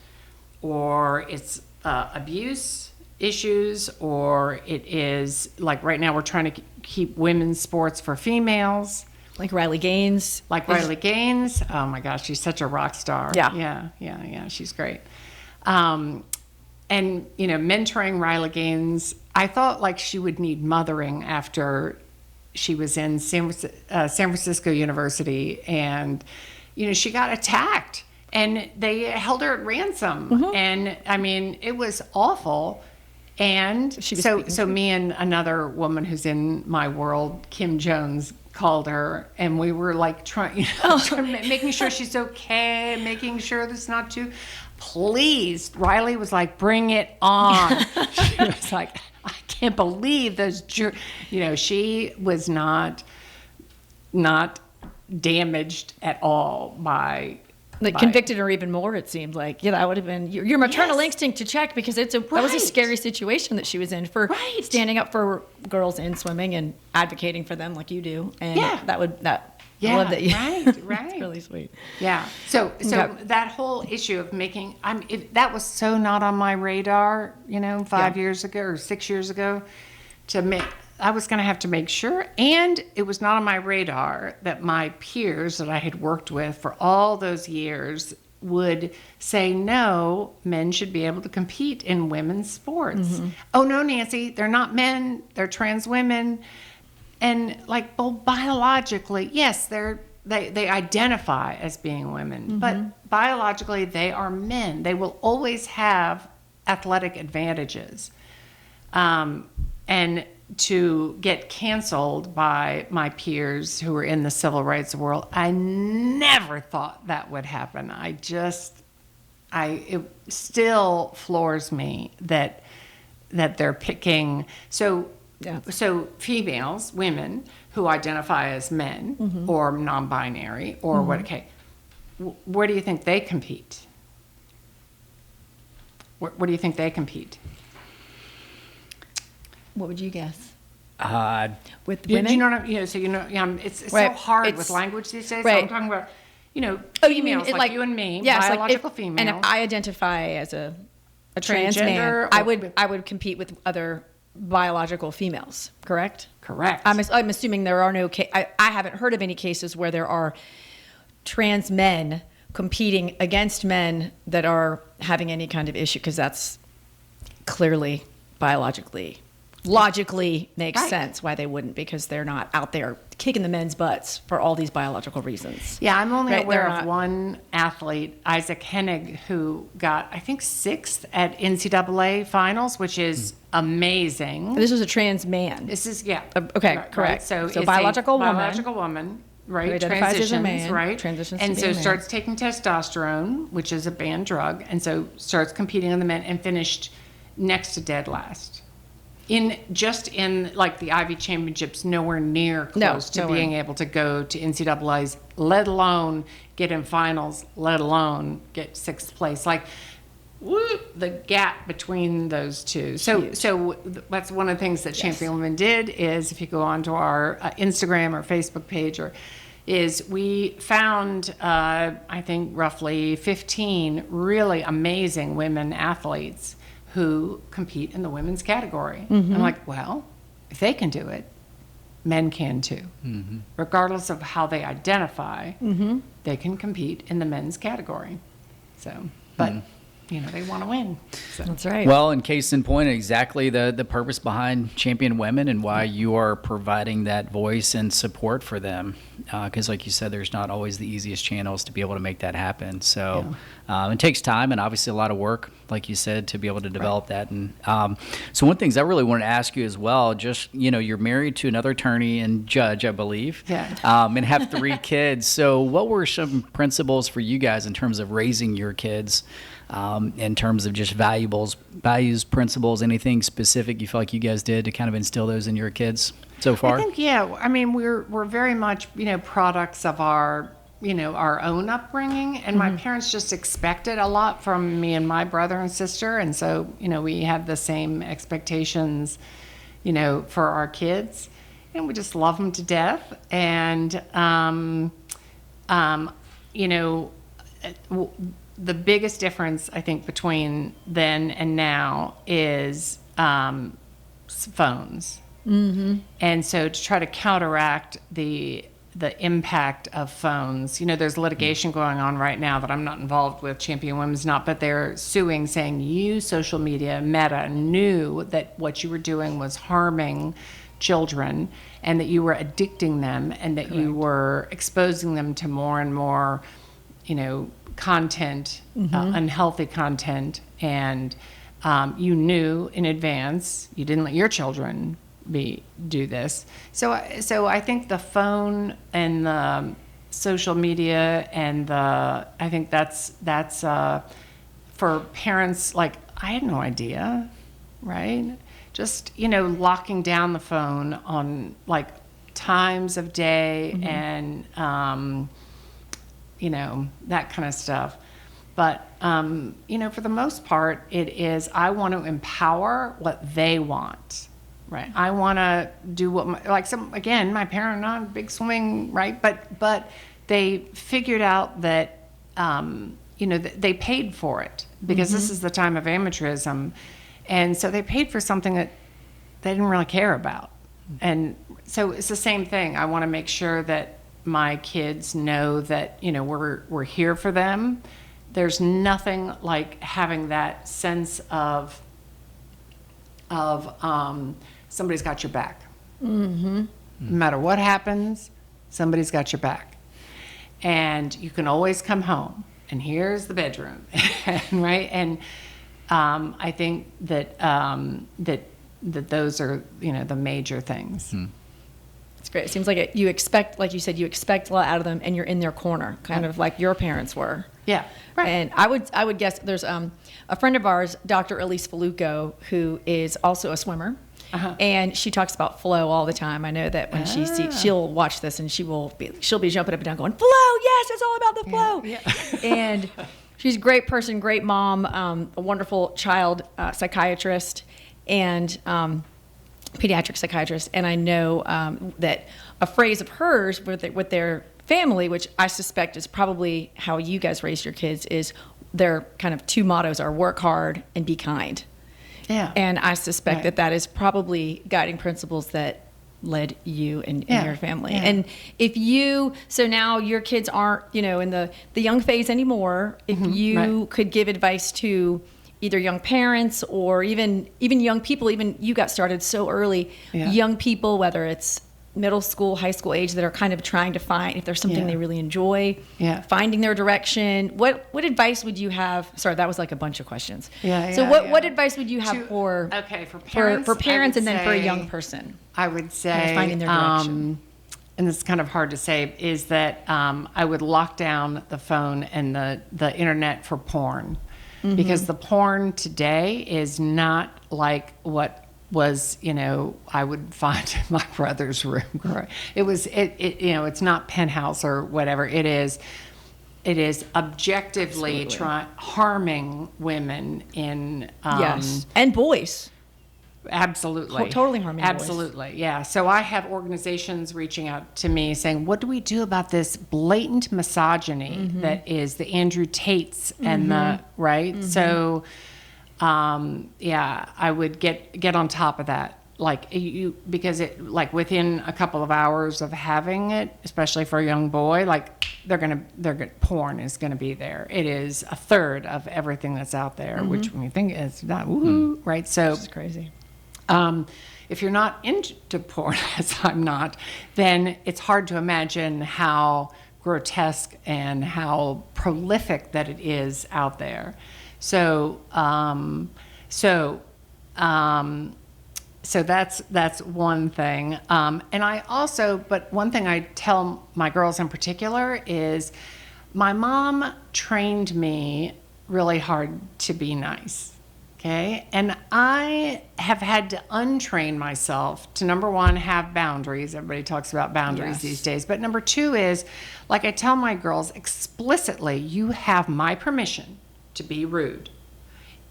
or it's abuse issues, or it is, like right now we're trying to keep women's sports for females. Like Riley Gaines. Riley Gaines. Oh my gosh, she's such a rock star. Yeah, she's great. And mentoring Riley Gaines, I thought like she would need mothering after she was in San Francisco University, and she got attacked and they held her at ransom. And I mean, it was awful. And so me and another woman who's in my world, Kim Jones, called her, and we were like making sure she's okay, making sure that's not too. Please, Riley was like, bring it on. She was like, I can't believe those. She was not damaged at all by. Convicted her even more, it seemed like. That would have been your maternal instinct to check, because that was a scary situation that she was in for standing up for girls in swimming and advocating for them like you do. And I love that. Right. It's really sweet. Yeah. So that whole issue of making, that was so not on my radar, 5 years ago or 6 years ago, I was going to have to make sure, and it was not on my radar that my peers that I had worked with for all those years would say, no, men should be able to compete in women's sports. Oh, no, Nancy, they're not men, they're trans women. And biologically, yes, they identify as being women, but biologically they are men. They will always have athletic advantages. And to get canceled by my peers who were in the civil rights world, I never thought that would happen. It still floors me that they're picking. So females, women who identify as men or non-binary or where do you think they compete? Where do you think they compete? What would you guess? With You women? know what it's so hard with language these days. Right. So I'm talking about, You mean females like you and me, yes, biological females. And if I identify as a trans man, I would compete with other biological females, correct? Correct. I'm assuming there are no I haven't heard of any cases where there are trans men competing against men that are having any kind of issue, because that's clearly logically makes sense why they wouldn't, because they're not out there kicking the men's butts for all these biological reasons. Yeah, I'm only aware of one athlete, Isaac Hennig, who got, I think, 6th at NCAA finals, which is amazing. This was a trans man. This is, okay, correct. Right. So it's biological a biological woman, right? Who identifies as a man, right? transitions and to so being a man. starts taking testosterone, which is a banned drug, and so starts competing on the men, and finished next to dead last. In the Ivy Championships, nowhere near close to being able to go to NCAA's, let alone get in finals, let alone get 6th place. The gap between those two. So that's one of the things that Champion Women did is, if you go onto our Instagram or Facebook page, is we found, I think, roughly 15 really amazing women athletes who compete in the women's category. I'm like, well, if they can do it, men can too. Regardless of how they identify, they can compete in the men's category. So, but they want to win. So. That's right. Well, in case in point, exactly the purpose behind Champion Women and why you are providing that voice and support for them. Because like you said, there's not always the easiest channels to be able to make that happen. So it takes time and obviously a lot of work, like you said, to be able to develop that. And so one of the things I really wanted to ask you as well, just, you're married to another attorney and judge, I believe, and have 3 kids. So what were some principles for you guys in terms of raising your kids? In terms of just values, principles, anything specific you feel like you guys did to kind of instill those in your kids so far? I think, I mean, we're very much, products of our own upbringing, and my parents just expected a lot from me and my brother and sister, and so, we had the same expectations, for our kids, and we just love them to death, and, the biggest difference, I think, between then and now is phones. And so to try to counteract the impact of phones, there's litigation going on right now that I'm not involved with, Champion Women's not, but they're suing, saying you, social media, Meta, knew that what you were doing was harming children and that you were addicting them and that you were exposing them to more and more, content, unhealthy content, and you knew in advance. You didn't let your children do this. So I think the phone and the social media and I think that's for parents. Like, I had no idea, right? Just locking down the phone on like times of day and that kind of stuff. But, for the most part, it is, I want to empower what they want, right? I want to do what, my parents, not a big swing, right? But they figured out that, they paid for it because this is the time of amateurism. And so they paid for something that they didn't really care about. And so it's the same thing. I want to make sure that my kids know that we're here for them. There's nothing like having that sense of somebody's got your back. No matter what happens, somebody's got your back, and you can always come home. And here's the bedroom, right? And I think that that those are the major things. It's great. It seems like you expect, like you said, you expect a lot out of them, and you're in their corner, kind of like your parents were. Yeah, right. And I would guess there's a friend of ours, Dr. Elise Faluco, who is also a swimmer, and she talks about flow all the time. I know that when she'll watch this and she'll be jumping up and down, going, "Flow, yes, it's all about the flow." Yeah. And she's a great person, great mom, a wonderful child psychiatrist, and pediatric psychiatrist, and I know that a phrase of hers with their family, which I suspect is probably how you guys raised your kids, is their kind of 2 mottos are work hard and be kind. Yeah. And I suspect that is probably guiding principles that led you and your family. Yeah. And so now your kids aren't, in the young phase anymore, if you could give advice to either young parents or even young people, even you got started so early, young people, whether it's middle school, high school age, that are kind of trying to find if there's something they really enjoy, finding their direction. What advice would you have? Sorry, that was like a bunch of questions. So what advice would you have for parents and then for a young person? I would say finding their direction. And it's kind of hard to say, is that I would lock down the phone and the internet for porn. Because the porn today is not like what was, I would find in my brother's room. It's not Penthouse or whatever. It is objectively harming women in yes, and boys. Absolutely. Totally harming boys. Absolutely, yeah. So I have organizations reaching out to me saying, what do we do about this blatant misogyny that is the Andrew Tates and the, right? So I would get on top of that. Like because it, like within a couple of hours of having it, especially for a young boy, like porn is gonna be there. It is a third of everything that's out there, which when you think it's not, right? So It's crazy. if you're not into porn, as I'm not, then it's hard to imagine how grotesque and how prolific that it is out there. So that's one thing. But one thing I tell my girls in particular is my mom trained me really hard to be nice. Okay. And I have had to untrain myself to, number one, have boundaries. Everybody talks about boundaries these days. But number two is, like I tell my girls explicitly, you have my permission to be rude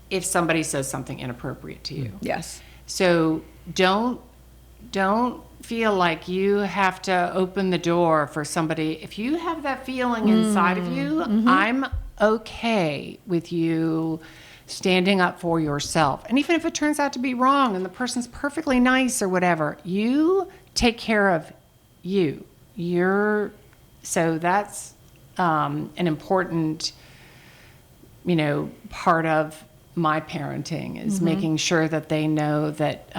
if somebody says something inappropriate to you. Yes. So don't feel like you have to open the door for somebody. If you have that feeling inside of you, I'm okay with you standing up for yourself. And even if it turns out to be wrong and the person's perfectly nice or whatever, you take care of you. So that's an important, part of my parenting is making sure that they know that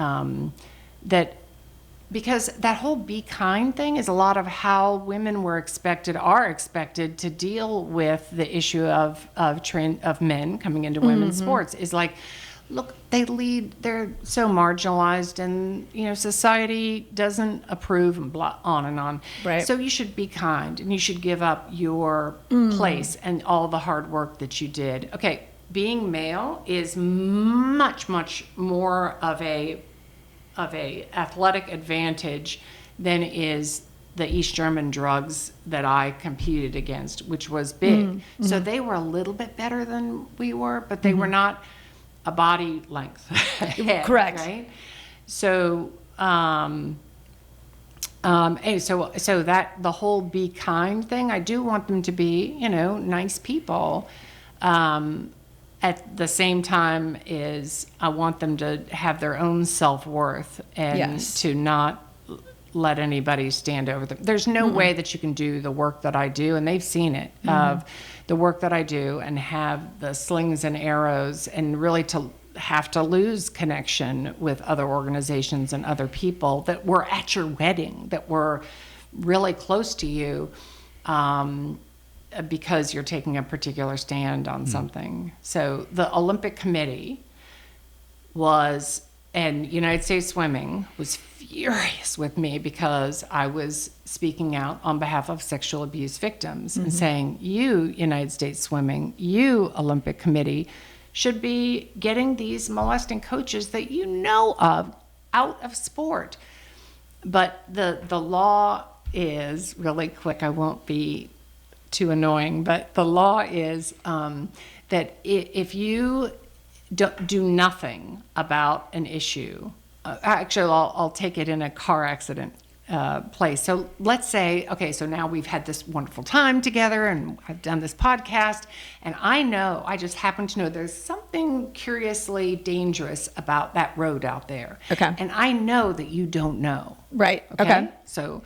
because that whole be kind thing is a lot of how women are expected to deal with the issue of men coming into women's sports, is like, look, they're so marginalized, and society doesn't approve, and blah, on and on. Right. So you should be kind, and you should give up your place and all the hard work that you did. Okay, being male is much, much more of a athletic advantage than is the East German drugs that I competed against, which was big. So they were a little bit better than we were, but they were not a body length ahead. Correct. Right? So, so that the whole be kind thing, I do want them to be, nice people. At the same time is I want them to have their own self-worth and to not let anybody stand over them. There's no way that you can do the work that I do, and they've seen it, of the work that I do, and have the slings and arrows, and really to have to lose connection with other organizations and other people that were at your wedding, that were really close to you, because you're taking a particular stand on something. So the Olympic Committee and United States Swimming was furious with me because I was speaking out on behalf of sexual abuse victims and saying, you, United States Swimming, you, Olympic Committee, should be getting these molesting coaches that you know of out of sport. But the law is really quick. I won't be too annoying, but the law is that if you do nothing about an issue, actually I'll take it in a car accident place. So let's say, okay, so now we've had this wonderful time together, and I've done this podcast, and I just happen to know there's something curiously dangerous about that road out there. Okay. And I know that you don't know. Right. Okay. So,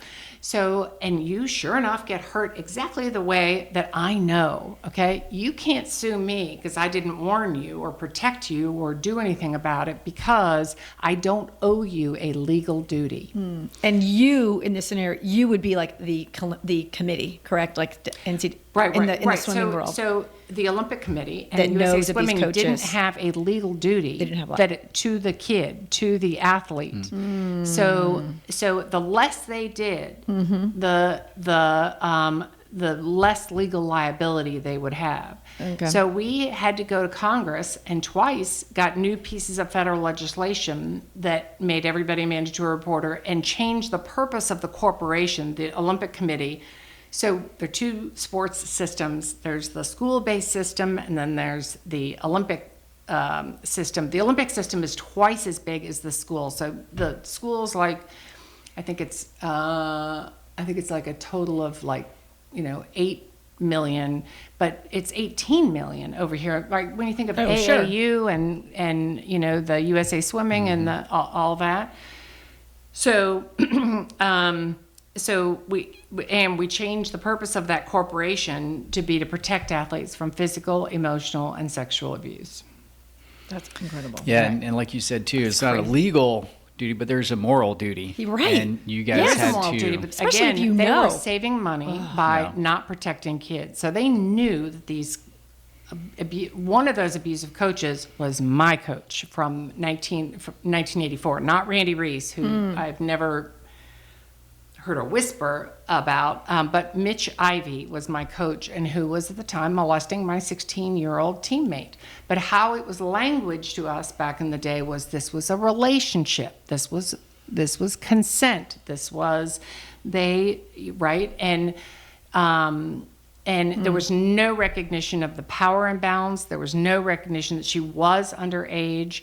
and you sure enough get hurt exactly the way that I know, okay? You can't sue me because I didn't warn you or protect you or do anything about it, because I don't owe you a legal duty. And you, in this scenario, you would be like the committee, correct? Like the NCAA, in the swimming world. So the Olympic Committee That and USA knows of these Swimming coaches. didn't have a legal duty They didn't have what? to the kid, to the athlete. So the less they did, the less legal liability they would have. Okay. So we had to go to Congress and twice got new pieces of federal legislation that made everybody a mandatory reporter and changed the purpose of the corporation, the Olympic Committee. So there are two sports systems. There's the school-based system, and then there's the Olympic system. The Olympic system is twice as big as the school. So the school's like, I think it's like a total of 8 million, but it's 18 million over here. Like when you think of Oh, sure. AAU and you know, the USA Swimming and all that. So so we changed the purpose of that corporation to be to protect athletes from physical, emotional, and sexual abuse. That's incredible. Yeah, and like you said too, it's not a legal duty, but there's a moral duty. You're right. And you guys There's had a moral to. duty, but Especially again, if you they know. were saving money by No. not protecting kids. So they knew that these one of those abusive coaches was my coach from 1984, not Randy Reese, who I've never heard a whisper about, but Mitch Ivey was my coach, and who was at the time molesting my 16-year-old teammate. But how it was languaged to us back in the day was this was a relationship. This was consent. This was right, and there was no recognition of the power imbalance. There was no recognition that she was underage.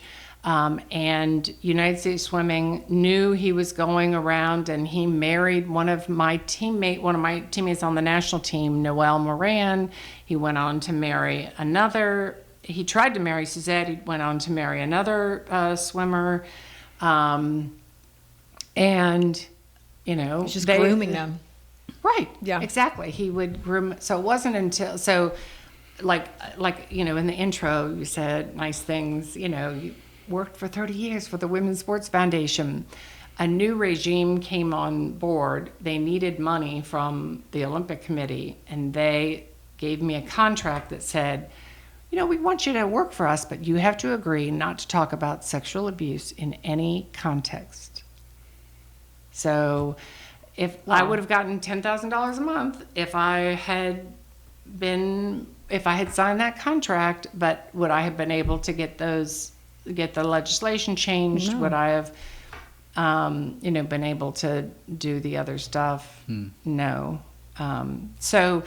And United States Swimming knew he was going around, and he married one of my teammates on the national team, Noelle Moran. He went on to marry another. He tried to marry Suzette. He went on to marry another swimmer. And, you know. He's just grooming them. Right. Yeah. Exactly. He would groom. So it wasn't until, like, you know, in the intro, you said nice things, you know, you worked for 30 years for the Women's Sports Foundation. A new regime came on board. They needed money from the Olympic Committee, and they gave me a contract that said, you know, we want you to work for us, but you have to agree not to talk about sexual abuse in any context. So if I would have gotten $10,000 a month if I had signed that contract, but would I have been able to get the legislation changed? No. Would I have, you know, been able to do the other stuff? No. So,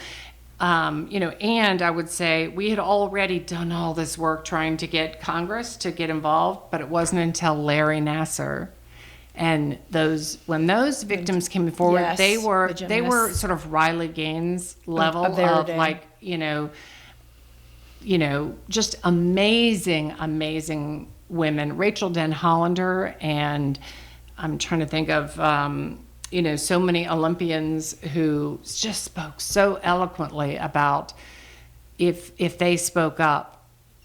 you know, and I would say we had already done all this work trying to get Congress to get involved, but it wasn't until Larry Nassar and when those victims came forward, Yes, they were the gymnasts. sort of Riley Gaines level Of their of day. like, you know, just amazing women. Rachel Den Hollander, and I'm trying to think of, you know, so many Olympians who just spoke so eloquently about if they spoke up,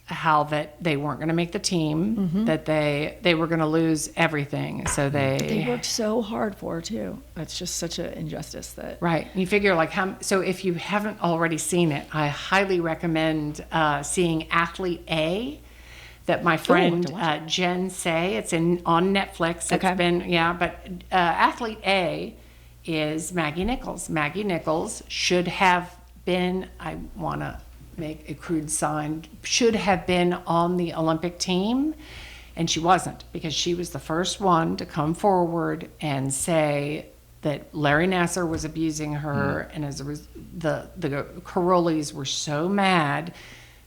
how that they weren't going to make the team, that they were going to lose everything. So They worked so hard for it too. That's just such an injustice that. Right. You figure like so if you haven't already seen it, I highly recommend seeing Athlete A that my friend Jen Say. It's on Netflix. It's Okay. been, but Athlete A is Maggie Nichols. Maggie Nichols should have been, I want to make a crude sign, should have been on the Olympic team. And she wasn't, because she was the first one to come forward and say that Larry Nassar was abusing her, and as the Carolis were so mad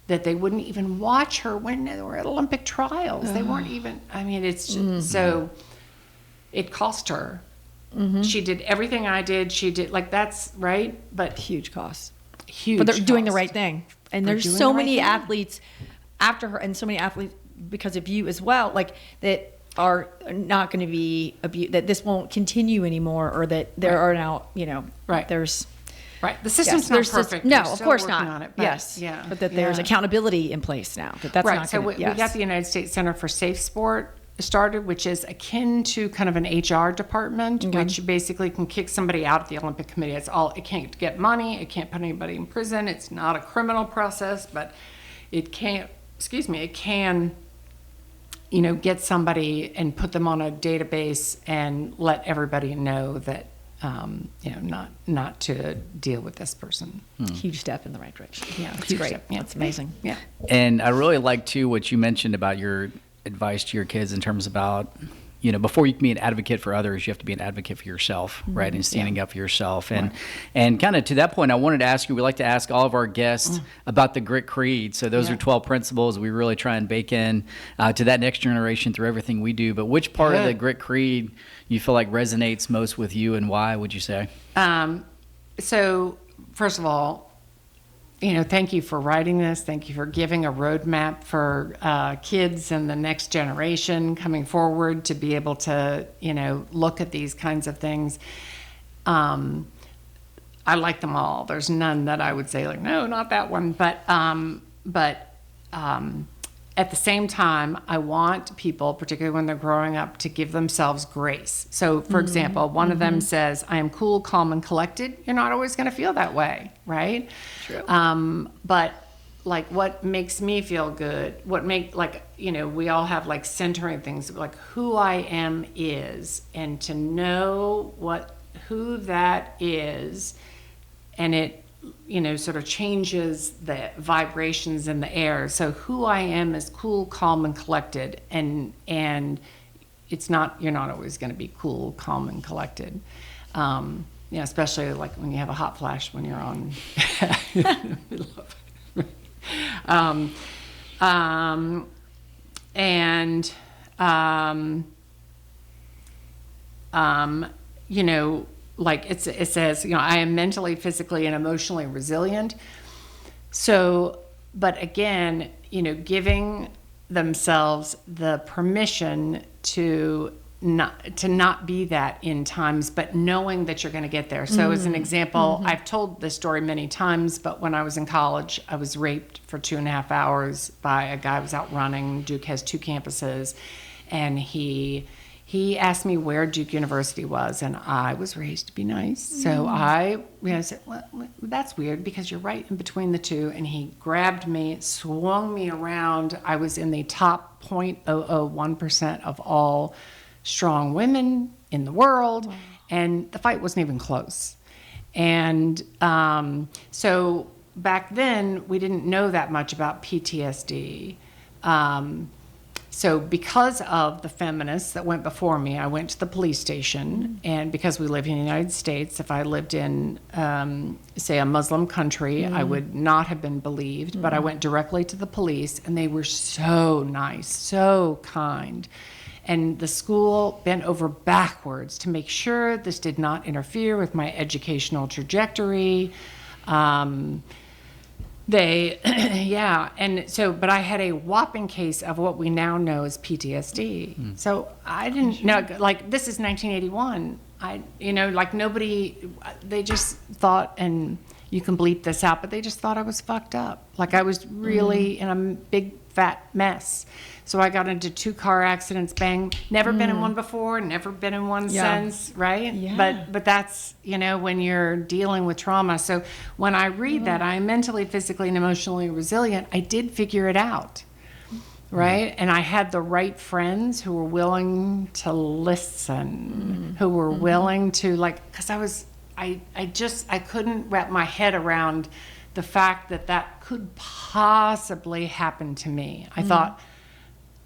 that they wouldn't even watch her when they were at Olympic trials. They weren't even. I mean, it's just, so it cost her. She did everything I did. She did, like, that's right, but Huge cost. huge. But they're doing the cost. right thing. And They're there's doing so the right many thing. athletes after her, and so many athletes because of you as well, like that are not going to be abused, that this won't continue anymore, or that there are now, you know, Right. there's. Right. The system's Yes, not there's perfect. no, We're of still course working not. on it, but Yes, yeah, but that there's yeah. accountability in place now. That's Right. not So going we got the United States Center for Safe Sport started, which is akin to kind of an HR department, which basically can kick somebody out of the Olympic Committee. It's all, it can't get money, it can't put anybody in prison. It's not a criminal process, but it can't. It can, you know, get somebody and put them on a database and let everybody know that, you know, not to deal with this person. huge step in the right direction. Yeah, It's huge great. step. Yeah. That's amazing. Yeah. And I really like too what you mentioned about your advice to your kids in terms about, you know, before you can be an advocate for others, you have to be an advocate for yourself, right? And standing up for yourself. And kind of to that point, I wanted to ask you, we like to ask all of our guests about the Grit Creed. So those are 12 principles we really try and bake in to that next generation through everything we do. But which part of the Grit Creed you feel like resonates most with you, and why, would you say? So first of all, thank you for writing this. Thank you for giving a roadmap for kids and the next generation coming forward to be able to, look at these kinds of things. I like them all. There's none that I would say like, no, not that one. But at the same time, I want people, particularly when they're growing up, to give themselves grace. So, for example, one of them says, I am cool, calm, and collected. You're not always going to feel that way, right? True. But like what makes me feel good, we all have like centering things, like who I am is, and to know who that is, and it sort of changes the vibrations in the air. So who I am is cool, calm, and collected, and you're not always going to be cool, calm, and collected. Especially like when you have a hot flash when you're on. Like it says, I am mentally, physically, and emotionally resilient. So, but again, giving themselves the permission to not be that in times, but knowing that you're going to get there. So as an example, I've told this story many times, but when I was in college, I was raped for 2.5 hours by a guy who was out running. Duke has 2 campuses, and he asked me where Duke University was, and I was raised to be nice. So I said, well, that's weird because you're right in between the two. And he grabbed me, swung me around. I was in the top 0.001% of all strong women in the world. Wow. And the fight wasn't even close. And so back then, we didn't know that much about PTSD. So because of the feminists that went before me, I went to the police station, and because we live in the United States, if I lived in, say, a Muslim country, I would not have been believed, but I went directly to the police, and they were so nice, so kind. And the school bent over backwards to make sure this did not interfere with my educational trajectory. And so, but I had a whopping case of what we now know as PTSD. So I didn't know, like, this is 1981. Nobody, they just thought, and you can bleep this out, but they just thought I was fucked up. Like I was really in a big fat mess. So I got into 2 car accidents, bang, never been in one before, never been in one since, right? Yeah. But that's, when you're dealing with trauma. So when I read that, I am mentally, physically, and emotionally resilient, I did figure it out, right? And I had the right friends who were willing to listen, who were willing to, because I couldn't wrap my head around the fact that could possibly happen to me. I thought,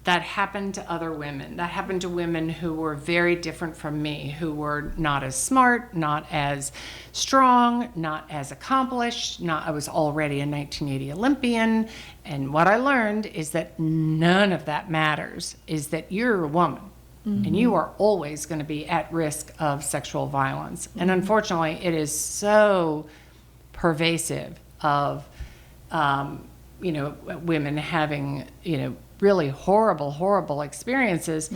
that happened to other women. That happened to women who were very different from me, who were not as smart, not as strong, not as accomplished. I was already a 1980 Olympian. And what I learned is that none of that matters, is that you're a woman. And you are always going to be at risk of sexual violence. And unfortunately, it is so pervasive of, women having, really horrible experiences.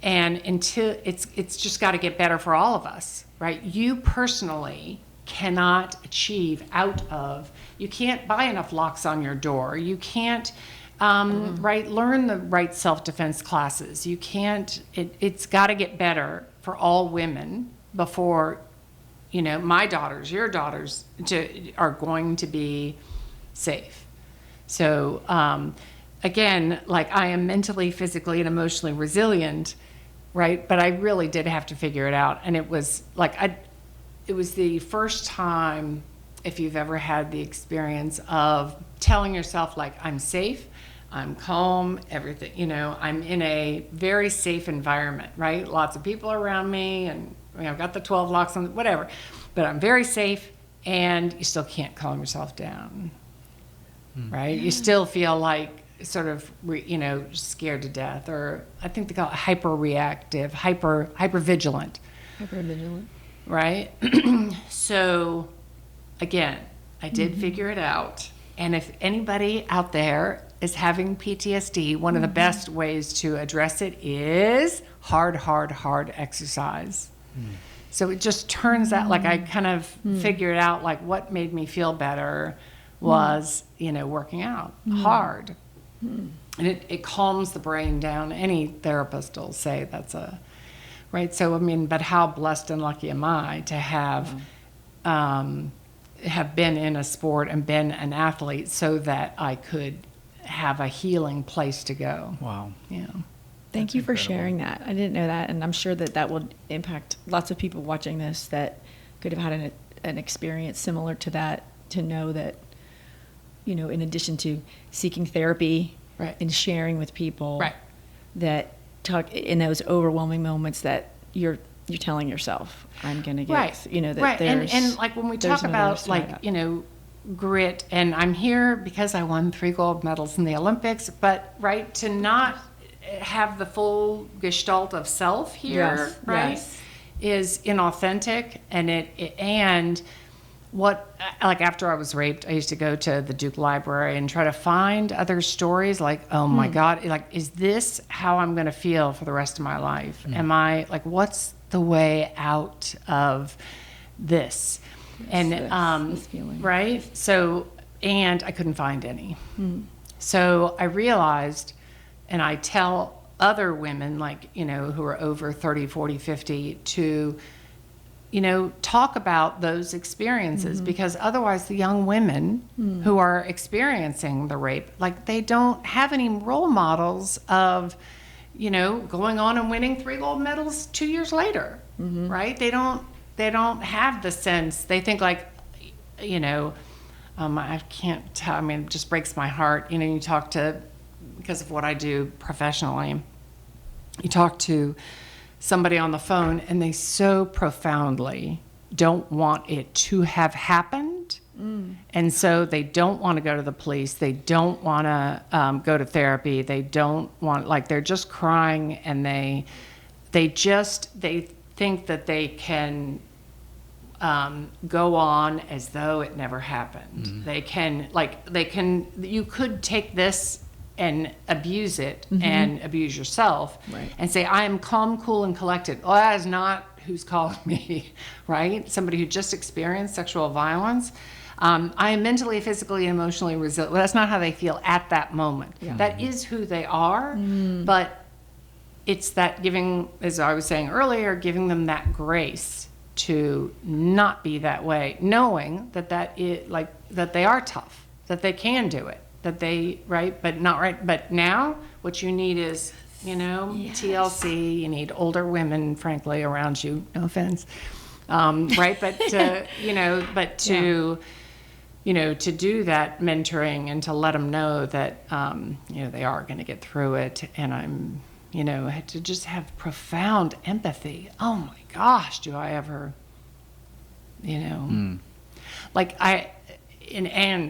And until it's just got to get better for all of us, right? You personally cannot achieve you can't buy enough locks on your door. You can't, learn the right self-defense classes. You can't, it's got to get better for all women before, my daughters, your daughters are going to be safe. So, again, I am mentally, physically, and emotionally resilient, right? But I really did have to figure it out. And it was it was the first time, if you've ever had the experience of telling yourself, I'm safe, I'm calm, everything, I'm in a very safe environment, right? Lots of people around me, and I've got the 12 locks on, whatever. But I'm very safe, and you still can't calm yourself down, right? You still feel like sort of, scared to death, or I think they call it hyperreactive, hypervigilant. Hypervigilant. Right? So, again, I did figure it out. And if anybody out there is having PTSD, one of the best ways to address it is hard exercise. So it just turns out, like I kind of figured out, like what made me feel better was, working out hard. And it calms the brain down. Any therapist will say that's right. So, but how blessed and lucky am I to have been in a sport and been an athlete so that I could have a healing place to go. Wow. Yeah. Thank you for sharing that. I didn't know that, and I'm sure that will impact lots of people watching this that could have had an experience similar to that, to know that, in addition to seeking therapy and sharing with people, that talk in those overwhelming moments that you're telling yourself, I'm going to get, that there's... And like when we talk about grit, and I'm here because I won 3 gold medals in the Olympics, but to not have the full gestalt of self here, is inauthentic, and after I was raped, I used to go to the Duke Library and try to find other stories like, oh my God, is this how I'm going to feel for the rest of my life? Am I what's the way out of this? This feeling. So, and I couldn't find any. So I realized, and I tell other women who are over 30, 40, 50 to, talk about those experiences, because otherwise the young women who are experiencing the rape, they don't have any role models of, going on and winning 3 gold medals 2 years later, right? They don't have the sense. They think I can't tell, it just breaks my heart. You talk to, because of what I do professionally, you talk to somebody on the phone and they so profoundly don't want it to have happened. And so they don't want to go to the police. They don't want to go to therapy. They don't want, they're just crying, and they think that they can go on as though it never happened. They can, you could take this and abuse it and abuse yourself and say, I am calm, cool, and collected. Well, that is not who's calling me, right? Somebody who just experienced sexual violence. I am mentally, physically, and emotionally resilient. Well, that's not how they feel at that moment. That is who they are, but it's that giving, as I was saying earlier, giving them that grace to not be that way, knowing that that they are tough, that they can do it, that they, but not right. But now what you need is, TLC, you need older women, frankly, around you, no offense. But to do that mentoring and to let them know that, they are going to get through it. And I'm, to just have profound empathy. Oh my gosh, do I ever, and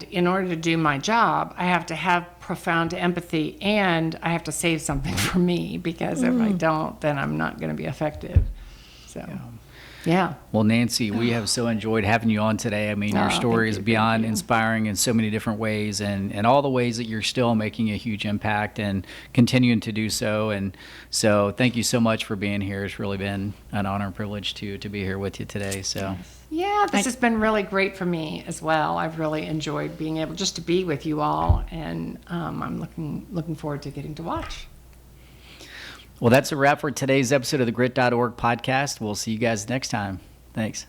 in order to do my job, I have to have profound empathy, and I have to save something for me, because if I don't, then I'm not going to be effective. So, yeah. Well, Nancy, we have so enjoyed having you on today. Your story is beyond inspiring in so many different ways, and all the ways that you're still making a huge impact and continuing to do so. And so thank you so much for being here. It's really been an honor and privilege to be here with you today. So. Yeah, this has been really great for me as well. I've really enjoyed being able just to be with you all, and I'm looking forward to getting to watch. Well, that's a wrap for today's episode of the Grit.org podcast. We'll see you guys next time. Thanks.